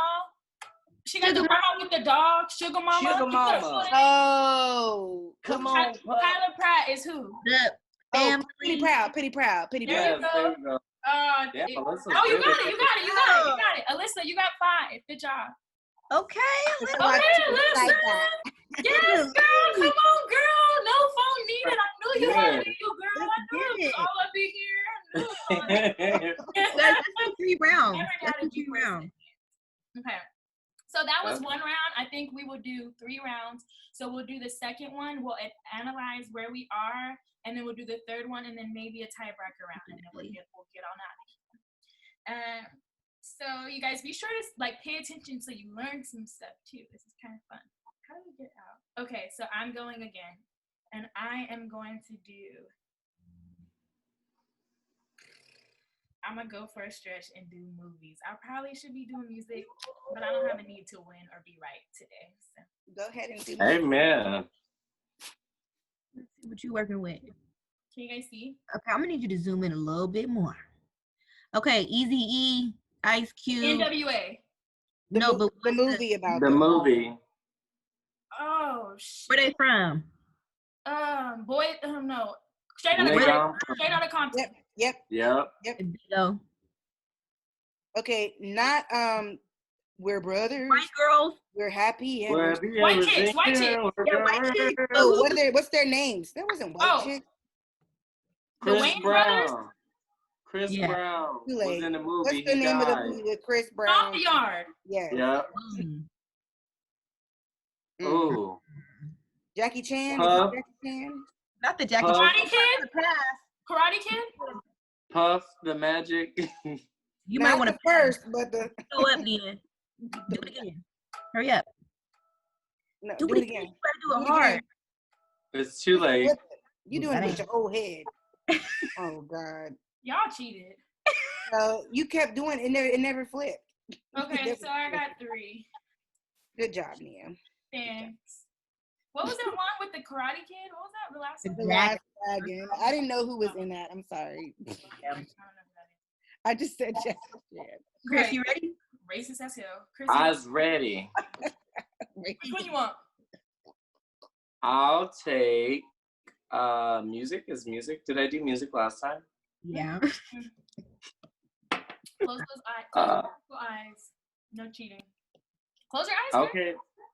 She got the one with the dog, Sugar Mama. Sugar Mama. Oh, Come on, Pup. Tyler Pratt is who? The family. Pretty proud. There Yes, you there go. you go. Yeah, Melissa's Oh, you good got at it. Alyssa, you got 5. Good job. Okay, Alyssa. I Okay, like Alyssa. that. Yes, girl. Come on, girl. No phone needed. I knew you had it, you girl. I knew it was all up in here. I knew it was all Let's do 3 rounds. Never Let's gotta do 3 do rounds. Okay. So that was Okay. 1 round. I think we will do 3 rounds. So we'll do the second one. We'll analyze where we are, and then we'll do the third one, and then maybe a tiebreaker round, and then we'll get on out of here. So you guys be sure to like pay attention so you learn some stuff too. This is kind of fun. How do we get out? Okay, so I'm going again, and I am going to do. I'm gonna go for a stretch and do movies. I probably should be doing music, but I don't have a need to win or be right today. So. Go ahead and do Amen. Let's see what you working with. Can you guys see? Okay, I'm gonna need you to zoom in a little bit more. Okay, Eazy-E, Ice Cube. NWA. No, but the movie about The them. movie. Oh shit. where they from? No. Straight out of Compton. Yep. Yep. Go. Okay, not we're brothers. White girls. We're happy. White White chicks. Yeah, white chicks. Oh, what's their names? That wasn't white Oh. chicks. The Chris Wayne Brown. brothers? Chris Yeah. Brown Too was late. in the movie. What's the He name of the died. movie with Chris Off Brown? the yard. Yes. Yep. Mm. Ooh. Jackie Chan. Puff. Is it Jackie Chan? Not the Jackie Puff. Chan. Karate Kid? Karate Kid? Puff the Magic. You Not might want the to first, but the go up then. Do it again. Hurry up. no, Do do it it again. again. You better do Do it it hard. again. It's too late. You doing it with your whole head. Oh God. Y'all cheated. So you kept doing it. It never flipped. Okay, so I got 3. Good job, Nia. Thanks. What was that one with the Karate Kid? What was that? The last one? The Last Dragon. I didn't know who was in that. I'm sorry. I don't know who that is. I just said Jackie Chan. Chris, you ready? Racist as hell. Chris, I was ready. which one you want? I'll take music. Is music? Did I do music last time? Yeah. Close those eyes. Close your eyes. No cheating. Close your eyes. Girl.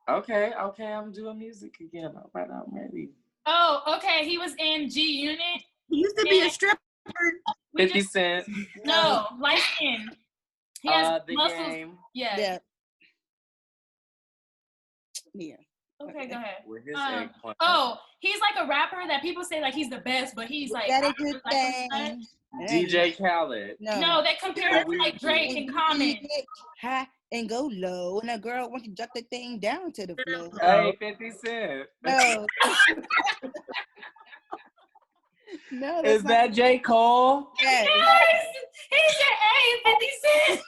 Okay. I'm doing music again. All right, I'm ready. Oh, okay. He was in G Unit. He used to be a stripper. 50 Cent. No, light skin. He has The muscles. Game. Yeah. Yeah. Okay, go ahead. With his Um, eggplant. Oh, he's like a rapper that people say like he's the best, but he's like That a rappers good like him thing. DJ Khaled. No, they compare it to like Drake and Common. High and go low, and a girl wants to drop the thing down to the floor. Hey, 50 Cent. No. No, that's Is that J. Cole? Yes. He said, "Hey, 50 Cent."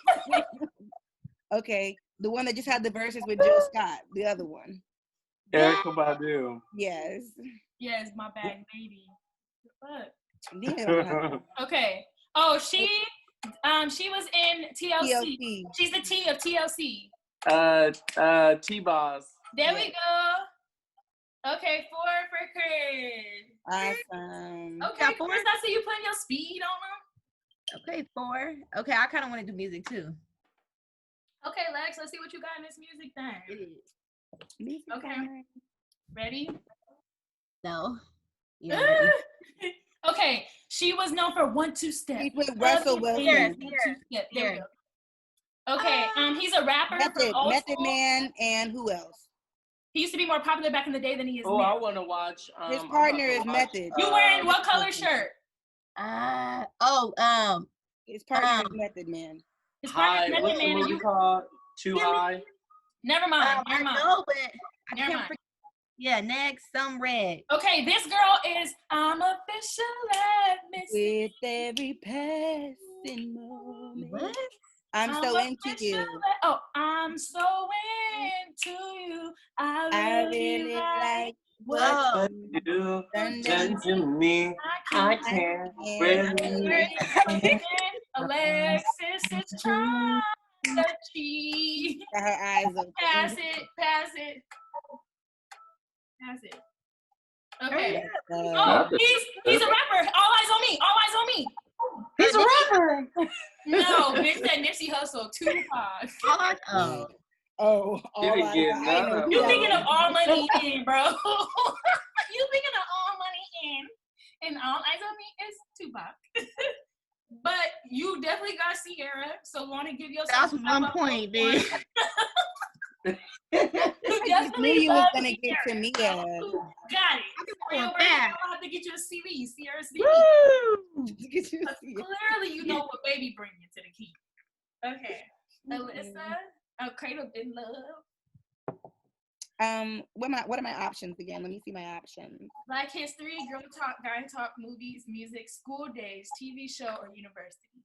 Okay, the one that just had the verses with Jill Scott, the other one. Erykah Badu. Yes. Yes, my bad, lady. What? Yeah. Okay. Oh, she was in TLC. TLC. She's the T of TLC. T-Boss. There we go. Okay, 4 for Chris. Awesome. Okay, Chris, I see you putting your speed on them. Okay, 4. Okay, I kind of want to do music too. Okay, Lex, let's see what you got in this music thing. Okay. Ready? No. Yeah. Ready. Okay, she was known for 1-2 step. He's with Russell Wilson. There we go. Okay, he's a rapper from old Method school. Man, and who else? He used to be more popular back in the day than he is Oh, now. I want to watch. His partner is Method. You wearing what color shirt? His partner is Method Man. His partner is Method What's the Man. And movie you. called? Too High. Never mind. I Never mind. know, but I Never can't mind. forget. Yeah, next, some red. Okay, this girl is I'm officially missing. With every passing moment. What? I'm so into you. Oh, I'm so into you. I really like Whoa. You Dun, done to me. I can't breathe. Alexis is trying Touchy. Got her eyes open. Pass it. Okay. Oh, he's a rapper. All eyes on me. He's a rapper. No, bitch, that Nipsey Hussle, Tupac. Oh, You didn't get none of You them. thinking of All Money In, bro. You thinking of All Money In. And All Eyes on Me is Tupac. But you definitely got Sierra, so want to give yourself That's 1 point, dude. You I definitely knew you was love gonna get Sierra. to me. Got it. Real want birthday, that. I'll have to get you a CV, Sierra CV. Clearly, you know what baby bring you to the key. Okay. Alyssa, Cradle in Love. What are my options again? Let me see my options. Black history, girl talk, guy talk, movies, music, school days, TV show, or university.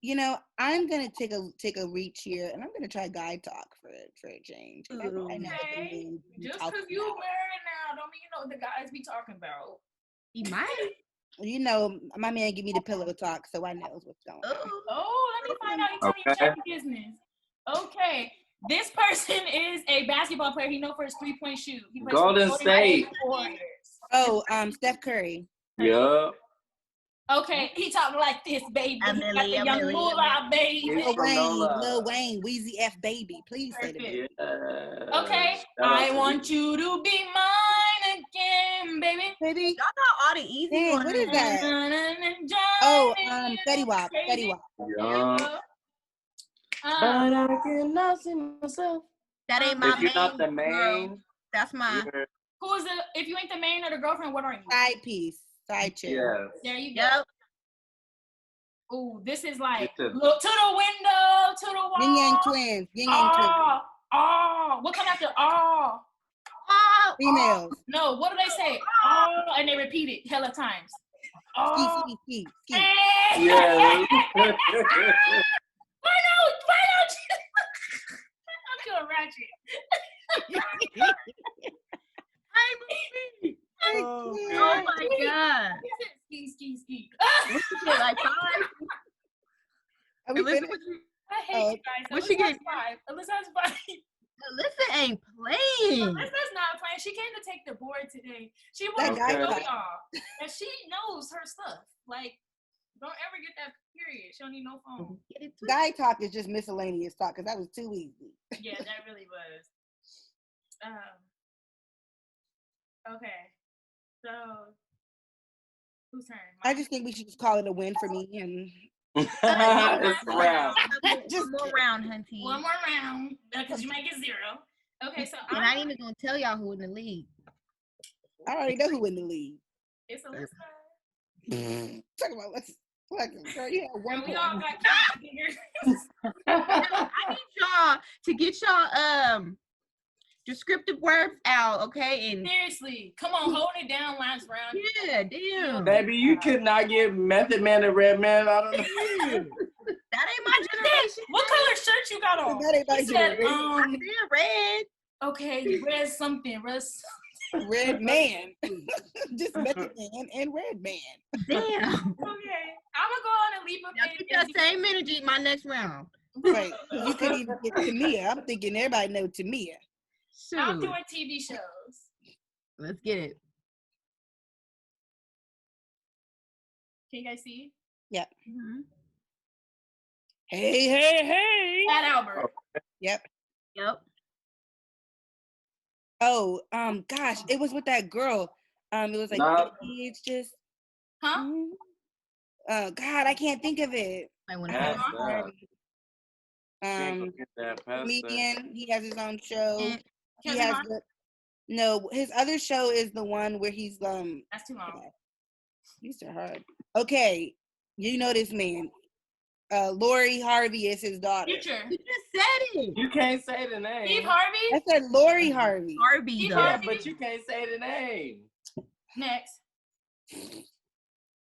You know, I'm gonna take a reach here, and I'm gonna try guy talk for a change. I know what the Okay. men be Just talking because you about. married now don't mean you know what the guys be talking about. He might. You know, my man give me the pillow talk, so I know what's going on. Oh, let me find out. He told me check business. Okay. This person is a basketball player. He known for his 3-point shoot. He plays Golden for State. Warriors. Oh, Steph Curry. Yup. Okay, he talking like this, baby. He got the young Amelie. moolah, baby. Lil Wayne, Weezy F baby. Please say the baby. Okay, I want you to be mine again, baby. Baby. Y'all know all the easy Dang, ones. what is that? Oh, Fetty Wap. Fetty Wap. Yeah. But I cannot see myself. That ain't my If you're not the main girl. main, That's mine. you're- Who's the? If you ain't the main or the girlfriend, what are you? Side piece. Side chick. yes. There you go. Yep. Ooh, this is like It's a- look to the window, to the wall. Yin Yang twins. Yin Yang twins. What come after oh? Oh, Females. No, what do they say? Oh, and they repeat it hella times. Oh, Ski. Yes. Why not? I'm doing ratchet. oh my God. Ski. Like 5. Are we Alyssa, finished? what you- I hate you guys. What she Alyssa's get? 5. Alyssa's 5. Alyssa ain't playing. Alyssa's not playing. She came to take the board today. She That wants to guy show talk. y'all that she knows her stuff. Like, don't ever get that period. She don't need no phone. Get it twisted. Guy talk is just miscellaneous talk because that was too easy. Yeah, that really was. Okay. So, whose turn? I just think we should just call it a win for me. And It's a wrap. Just more round, hunty. One more round, because you might get 0. Okay, so And I ain't even gonna tell y'all who in the league. I already know who in the league. it's Alyssa. Talk about what's girl, you had one And we point. all got cat fingers. I need y'all to get y'all descriptive words out, okay? And Seriously, come on, hold it down last round. yeah, damn. Baby, you could not get Method Man and Red Man out of the That ain't my generation. What color shirt you got on? That ain't my He said, generation. I said red. okay, red something, Red Man. Just Method Man and Red Man. Damn. Okay, I'm gonna go on and leap up Y'all keep that same energy my next round. Right. You couldn't even get Tamia. I'm thinking everybody know Tamia. I'm Shoot. doing TV shows. Let's get it. Can you guys see? Yep. Mm-hmm. Hey. Fat Albert. Yep. Yep. Oh, gosh, it was with that girl. It was like Nah. it's just Huh? oh God, I can't think of it. I want Pass to that. Um, Pass that. comedian, he has his own show. He Kevin has Hart? no, his other show is the one where he's That's too long. these are hard. Okay, you know this man. Lori Harvey is his daughter. Future. You just said it. You can't say the name. Steve Harvey. I said Lori Harvey. Barbie Steve though. Yeah, Harvey. but you can't say the name. Next.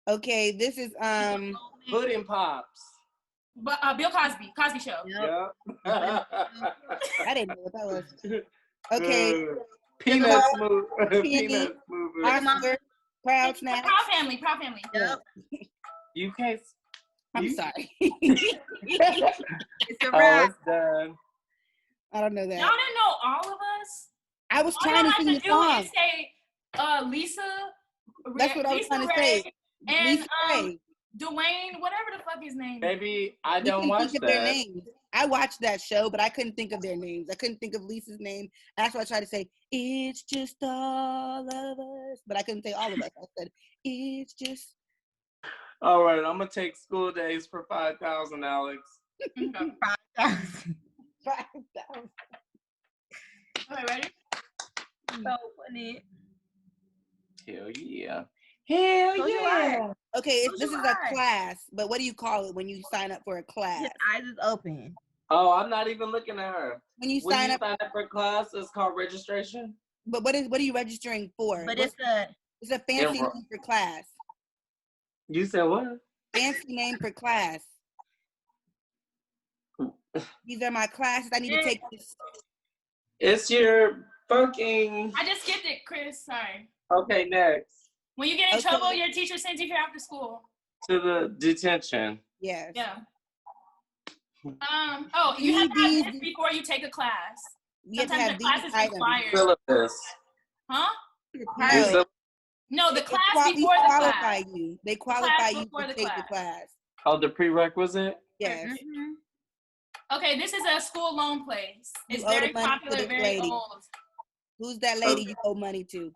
Okay, this is Pudding Pops. But Bill Cosby. Cosby Show. Yep. Yep. I didn't know what that was. Okay, Peanut smooth. Penny. Peanut smooth. Oscar, Proud Snap. Proud Family. Yep. You can't. I'm you- sorry. It's a Oh, wrap. it's done. I don't know that. Y'all didn't know all of us? I was All trying y'all to have sing to the do song. is say Lisa. That's what I was Lisa trying to Ray, say. And Lisa Ray. Dwayne, whatever the fuck his name is. Baby, I We don't couldn't watch think of their that. names. I watched that show, but I couldn't think of their names. I couldn't think of Lisa's name. That's why I tried to say, it's just all of us. But I couldn't say all of us. I said, it's just. All right, I'm gonna take school days for 5,000, Alex. Okay. 5,000. 5,000. Okay, ready? So funny. Hell yeah. Hell Close your yeah. eyes. Okay, Close this your is a eyes. class, but what do you call it when you sign up for a class? His eyes is open. Oh, I'm not even looking at her. When you When sign you up, sign up for class, it's called registration. but what are you registering for? But It's a fancy Enroll. name for class. You said what? Fancy name for class. These are my classes. I need to take this. It's your fucking. I just skipped it, Chris. Sorry. Okay, next. When you get in Okay. trouble, your teacher sends you here after school. To the detention. Yes. Yeah. Oh, you have to have These- this before you take a class. You have to Sometimes have the these class is items. required. Syllabus. Huh? No, No, the class we before the qualify class. you. They qualify you before to the take the class. class. Oh, the prerequisite? Yes. Mhm. Okay, this is a school loan place. It's You owe the very money to popular, this very lady. old. Who's that lady you owe money to?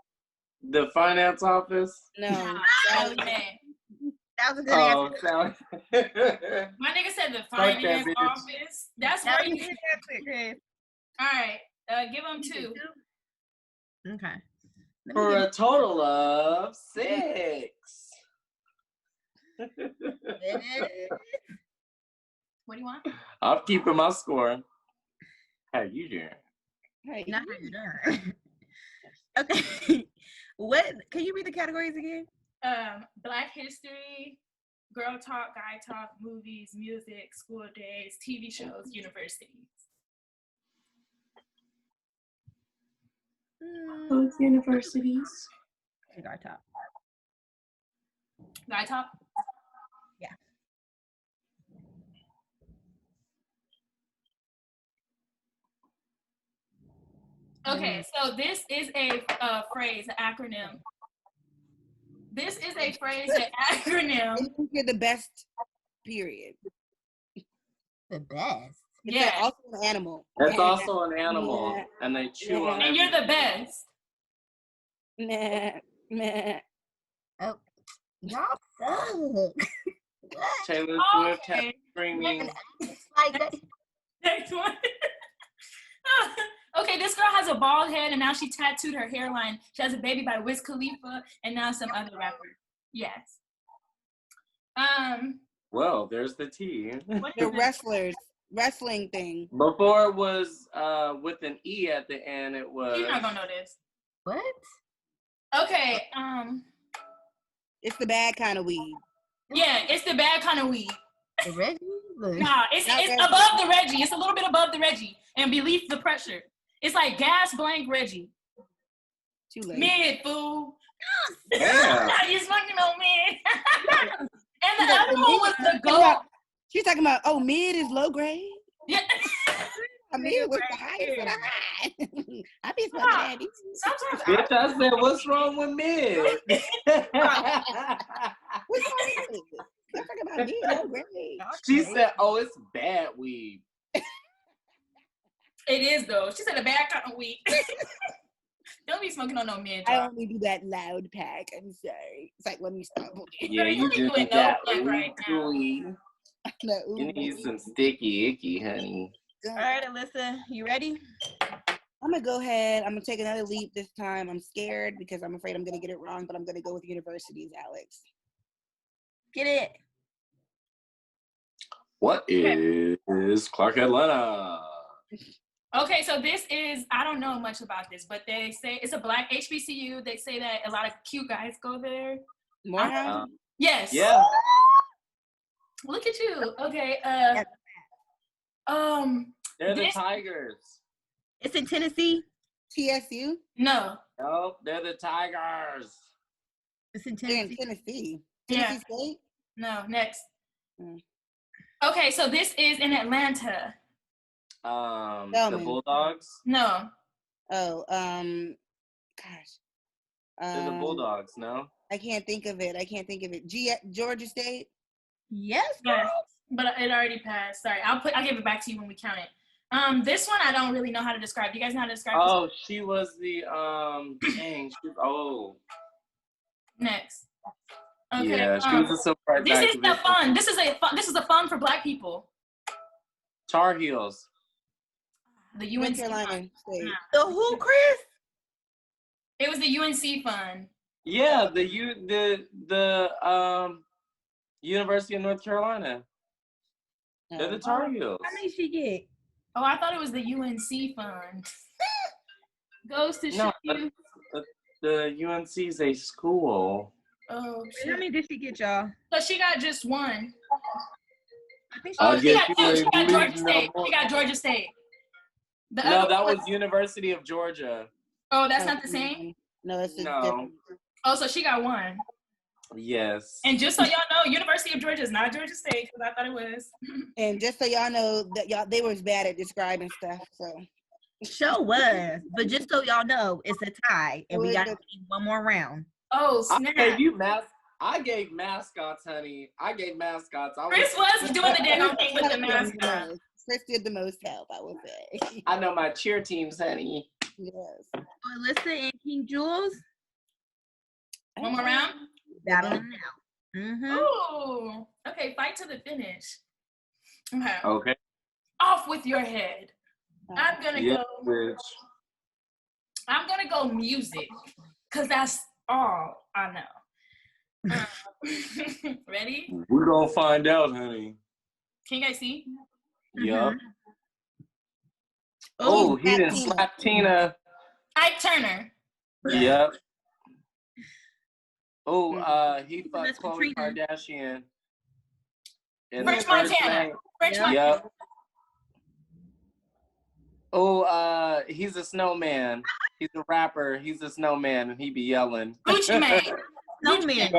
The finance office? No. Nah, Sally. okay. That was a good answer. Oh, Sally. My nigga said the Fuck that finance bitch. office. That's That where was a you. good answer, Chris. All right, give them two. Okay. Let me For give a total of 6. you- What do you want? I'm keeping my score. How you doing? Hey, Not how you're doing. Okay. What? Can you read the categories again? Black history, girl talk, guy talk, movies, music, school days, TV shows, universities. Both universities. Our top. Guy talk? Yeah. Okay, so this is a phrase, an acronym. This is a phrase, an acronym. I think you're the best, period. The best. It's Yeah, also an animal. That's also an animal, Yeah. and they chew on and you're the best. Nah, nah. Oh, y'all suck. What? Taylor Swift has Okay, screaming. Like that. next one. Okay, this girl has a bald head and now she tattooed her hairline. She has a baby by Wiz Khalifa and now some other rapper. Yes. Well, there's the T. What The is it? wrestling thing. Before it was with an E at the end, it was. You're not gonna know this. What? Okay, It's the bad kind of weed. yeah, it's the bad kind of weed. The Reggie? Look. Nah, it's Not Reggie. above the Reggie. It's a little bit above the Reggie and beneath the pressure. It's like gas blank Reggie. Too late. Mid, fool. Yeah. You smoking on mid. And She's the like, other one was the gold. She's talking about, oh, mid is low grade. Yeah. I mid was the highest of the high. I be smoking that. Sometimes Bitch, I said, what's wrong with mid? What's wrong with it? I'm talking about mid, low grade. She said, oh, it's bad weed. it is though. She said a bad kind of weed. Don't be smoking on no mid. I Drop. only do that loud pack. I'm sorry. It's like, let me stop. Yeah, you you be do doing that. no plug right now. Ooh, No, you need some sticky icky, honey. All right, Alyssa, you ready? I'm gonna go ahead. I'm gonna take another leap this time. I'm scared because I'm afraid I'm gonna get it wrong, but I'm gonna go with universities, Alex. Get it. What is Clark Atlanta? Okay, so this is, I don't know much about this, but they say it's a black HBCU. They say that a lot of cute guys go there. Morehouse? Yes. Yeah. Look at you. Okay. They're the this- Tigers. It's in Tennessee. TSU? No. No, they're the Tigers. It's in They're in Tennessee. Tennessee. Yeah. Tennessee State? No. Next. Okay, so this is in Atlanta. The Bulldogs? No. Oh, gosh. They're the Bulldogs, no? I can't think of it. Georgia State? Yes, girl. Yes, but it already passed. Sorry, I'll give it back to you when we count it. This one I don't really know how to describe. Do you guys know how to describe Oh, this? she was the Next. Okay. Yeah, she was a civil rights This is activist. the fun. This is a fun for Black people. Tar Heels. The North UNC Carolina fund. State. The who, Chris? It was the UNC fund. Yeah, the University of North Carolina. They're the Tar Heels. How many she get? Oh, I thought it was the UNC fund. Goes to show you. The UNC's a school. Oh, How many did she get, y'all? so she got just one. I think She got two. She got Georgia State. She got Georgia State. No, that was University of Georgia. Oh, that's not the same? No, it's No. different. Oh, so she got one. Yes. And just so y'all know, University of Georgia is not Georgia State, because I thought it was. And just so y'all know that they was bad at describing stuff. So Show was, but just so y'all know, it's a tie, and we got to keep one more round. Oh, snap. I gave mascots, honey. I gave mascots. Chris was doing the damn thing with the mascot. Chris did the most help, I would say. I know my cheer teams, honey. Yes. Alyssa and King Jules. One more round? Battling now. Mm-hmm. Ooh. Okay, fight to the finish. Okay. Okay. Off with your head. I'm gonna go music, because that's all I know. Ready? We're gonna find out, honey. Can you guys see? Yup. Oh, he didn't slap Tina. Ike Turner. Yep. He fucked Khloe Kardashian. French Montana. French Montana. Yep. Oh, he's a snowman. He's a rapper. He's a snowman, and he be yelling. Gucci Mane. Snowman.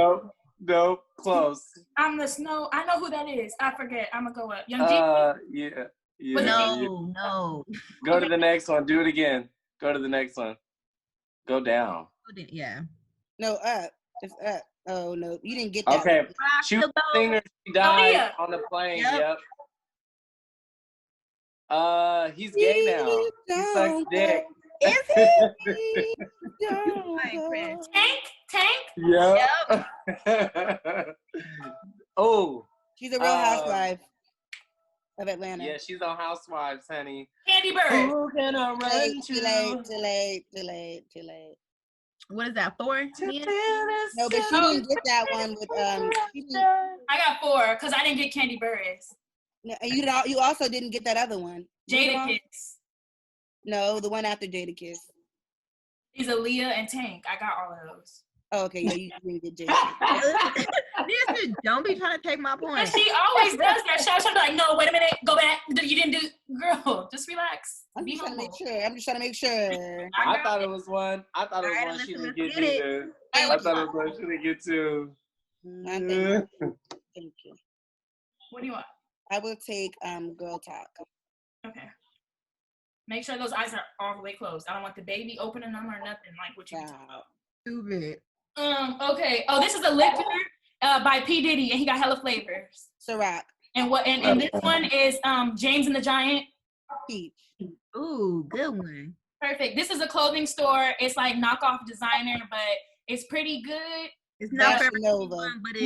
No, close. I'm the snow. I know who that is. I forget. I'm gonna go up. Young Jeezy. Yeah. No. Go to the next one. Do it again. Go to the next one. Go down. Yeah. No, up. It's up. Oh no, you didn't get that. Okay. One. She was a singer. She died on the plane. Yep. He's gay now. He sucks dick. Is he? Tank? Yep. Oh. She's a real housewife of Atlanta. Yeah, she's on Housewives, honey. Candy Bird. Who can I run Too late. What is that, 4? No, but she didn't get that one with I got 4 because I didn't get Candy Burris. No, and you also didn't get that other one. Jadakiss. No, the one after Jadakiss. He's Aaliyah and Tank. I got all of those. Oh, okay, yeah, you didn't get Jadakiss. Don't be trying to take my point. And she always does that. She'll be like, no, wait a minute, go back. You didn't do, girl, just relax. I'm just trying to make sure. I thought it was one. I thought it was one she didn't get either. I thought it was one she didn't get too. Thank you. What do you want? I will take Girl Talk. Okay. Make sure those eyes are all the way closed. I don't want the baby opening them or nothing like what you talking about. Stupid. Okay. Oh, this is a liquor by P. Diddy, and he got hella flavors. Ciroc. And this one is James and the Giant. Peach. Ooh, good one. Perfect. This is a clothing store. It's like knockoff designer, but it's pretty good. It's not Fashion for Nova. everyone, but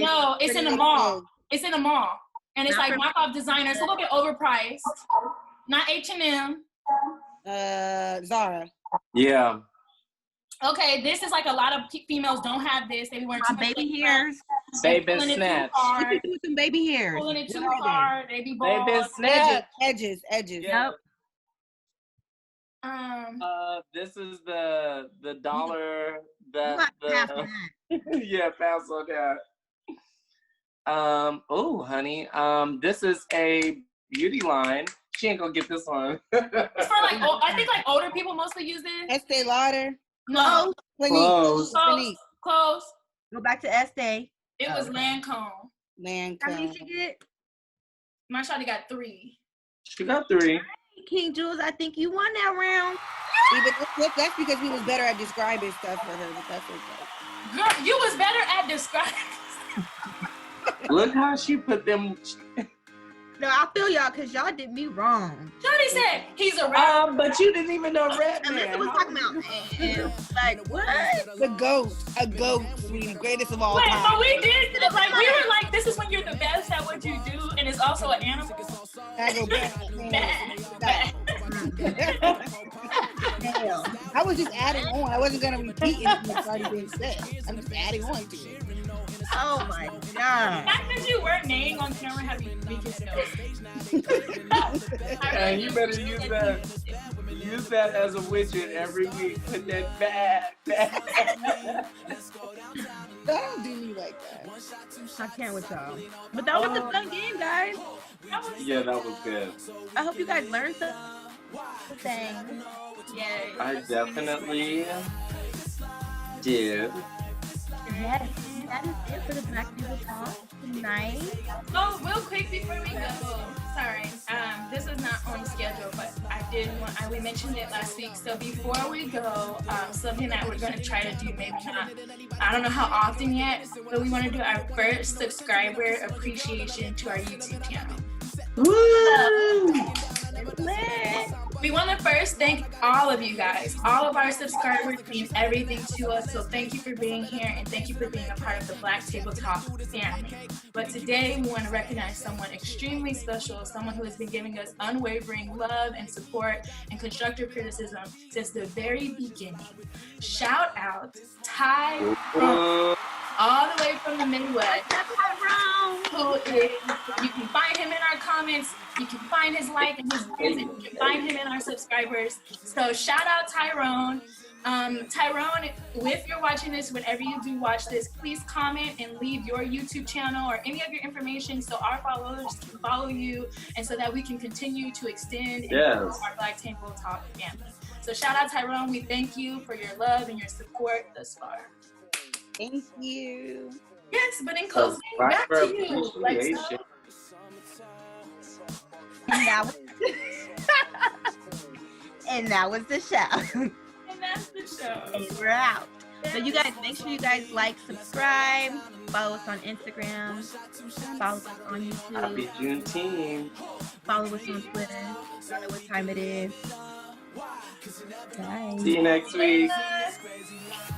It's in the mall. It's in the mall. And it's like knockoff designer. It's a little bit overpriced. Not H&M. Zara. Yeah. Okay, this is like a lot of females don't have this. They be wearing baby hairs. They've been snatched. What you do with some baby hairs? Pulling it too hard. They be bald. They've been snatched. Edges. Yeah. Yep. This is the dollar that Pass on that. yeah, pass on that. Oh, honey. This is a beauty line. She ain't gonna get this one. It's for like I think like older people mostly use this. Estee Lauder. No. Close. Close. Go back to Estee. It was Lancome. How many did you get? My shawty got 3. She got 3. King Jules, I think you won that round. See, but that's because we was better at describing stuff for her, but that's okay. Girl, you was better at describing. Look how she put them. No, I feel y'all because y'all did me wrong. Shawty said he's a rapper. But you didn't even know Red And Man. Alyssa was talking about, and like, what? The goat, a goat, sweetie, greatest of all Wait, time. but we did, like, we were like, this is when you're the best at what you do, and it's also an animal. I go back. Bad. Damn. I was just adding on. I wasn't gonna repeat anything that's already been said. I'm just adding on to it. Oh my The god. fact that you weren't name on camera had me weak as hell. And you better use that. Use that as a widget every week. Put that bad. Don't do me like that. I can't with y'all. But that was a fun game, guys. Yeah, that was good. I hope you guys learned something. Yay. I definitely did. Yes, that is it for the Black People Talk tonight. Oh, real quick before we go, sorry, this is not on schedule, but we mentioned it last week. So before we go, something that we're gonna try to do, maybe not, I don't know how often yet, but we want to do our first subscriber appreciation to our YouTube channel. Woo! We want to first thank all of you guys. All of our subscribers mean everything to us. So thank you for being here and thank you for being a part of the Black Table Talk family. But today we want to recognize someone extremely special, someone who has been giving us unwavering love and support and constructive criticism since the very beginning. Shout out Tyrone, all the way from the Midwest. Who is, you can find him in our comments, you can find his like and his visit, you can find him in our subscribers. So shout out Tyrone. Tyrone, if you're watching this, whenever you do watch this, please comment and leave your YouTube channel or any of your information so our followers can follow you and so that we can continue to extend and grow our Black Table Talk family. So shout out Tyrone, we thank you for your love and your support thus far. Thank you. Yes, but in closing, back to you. And that was the show. And that's the show. And we're out. So you guys, make sure you guys like, subscribe, follow us on Instagram, follow us on YouTube. Happy Juneteenth. Follow us on Twitter. I don't know what time it is. Bye. See you next week. Bye.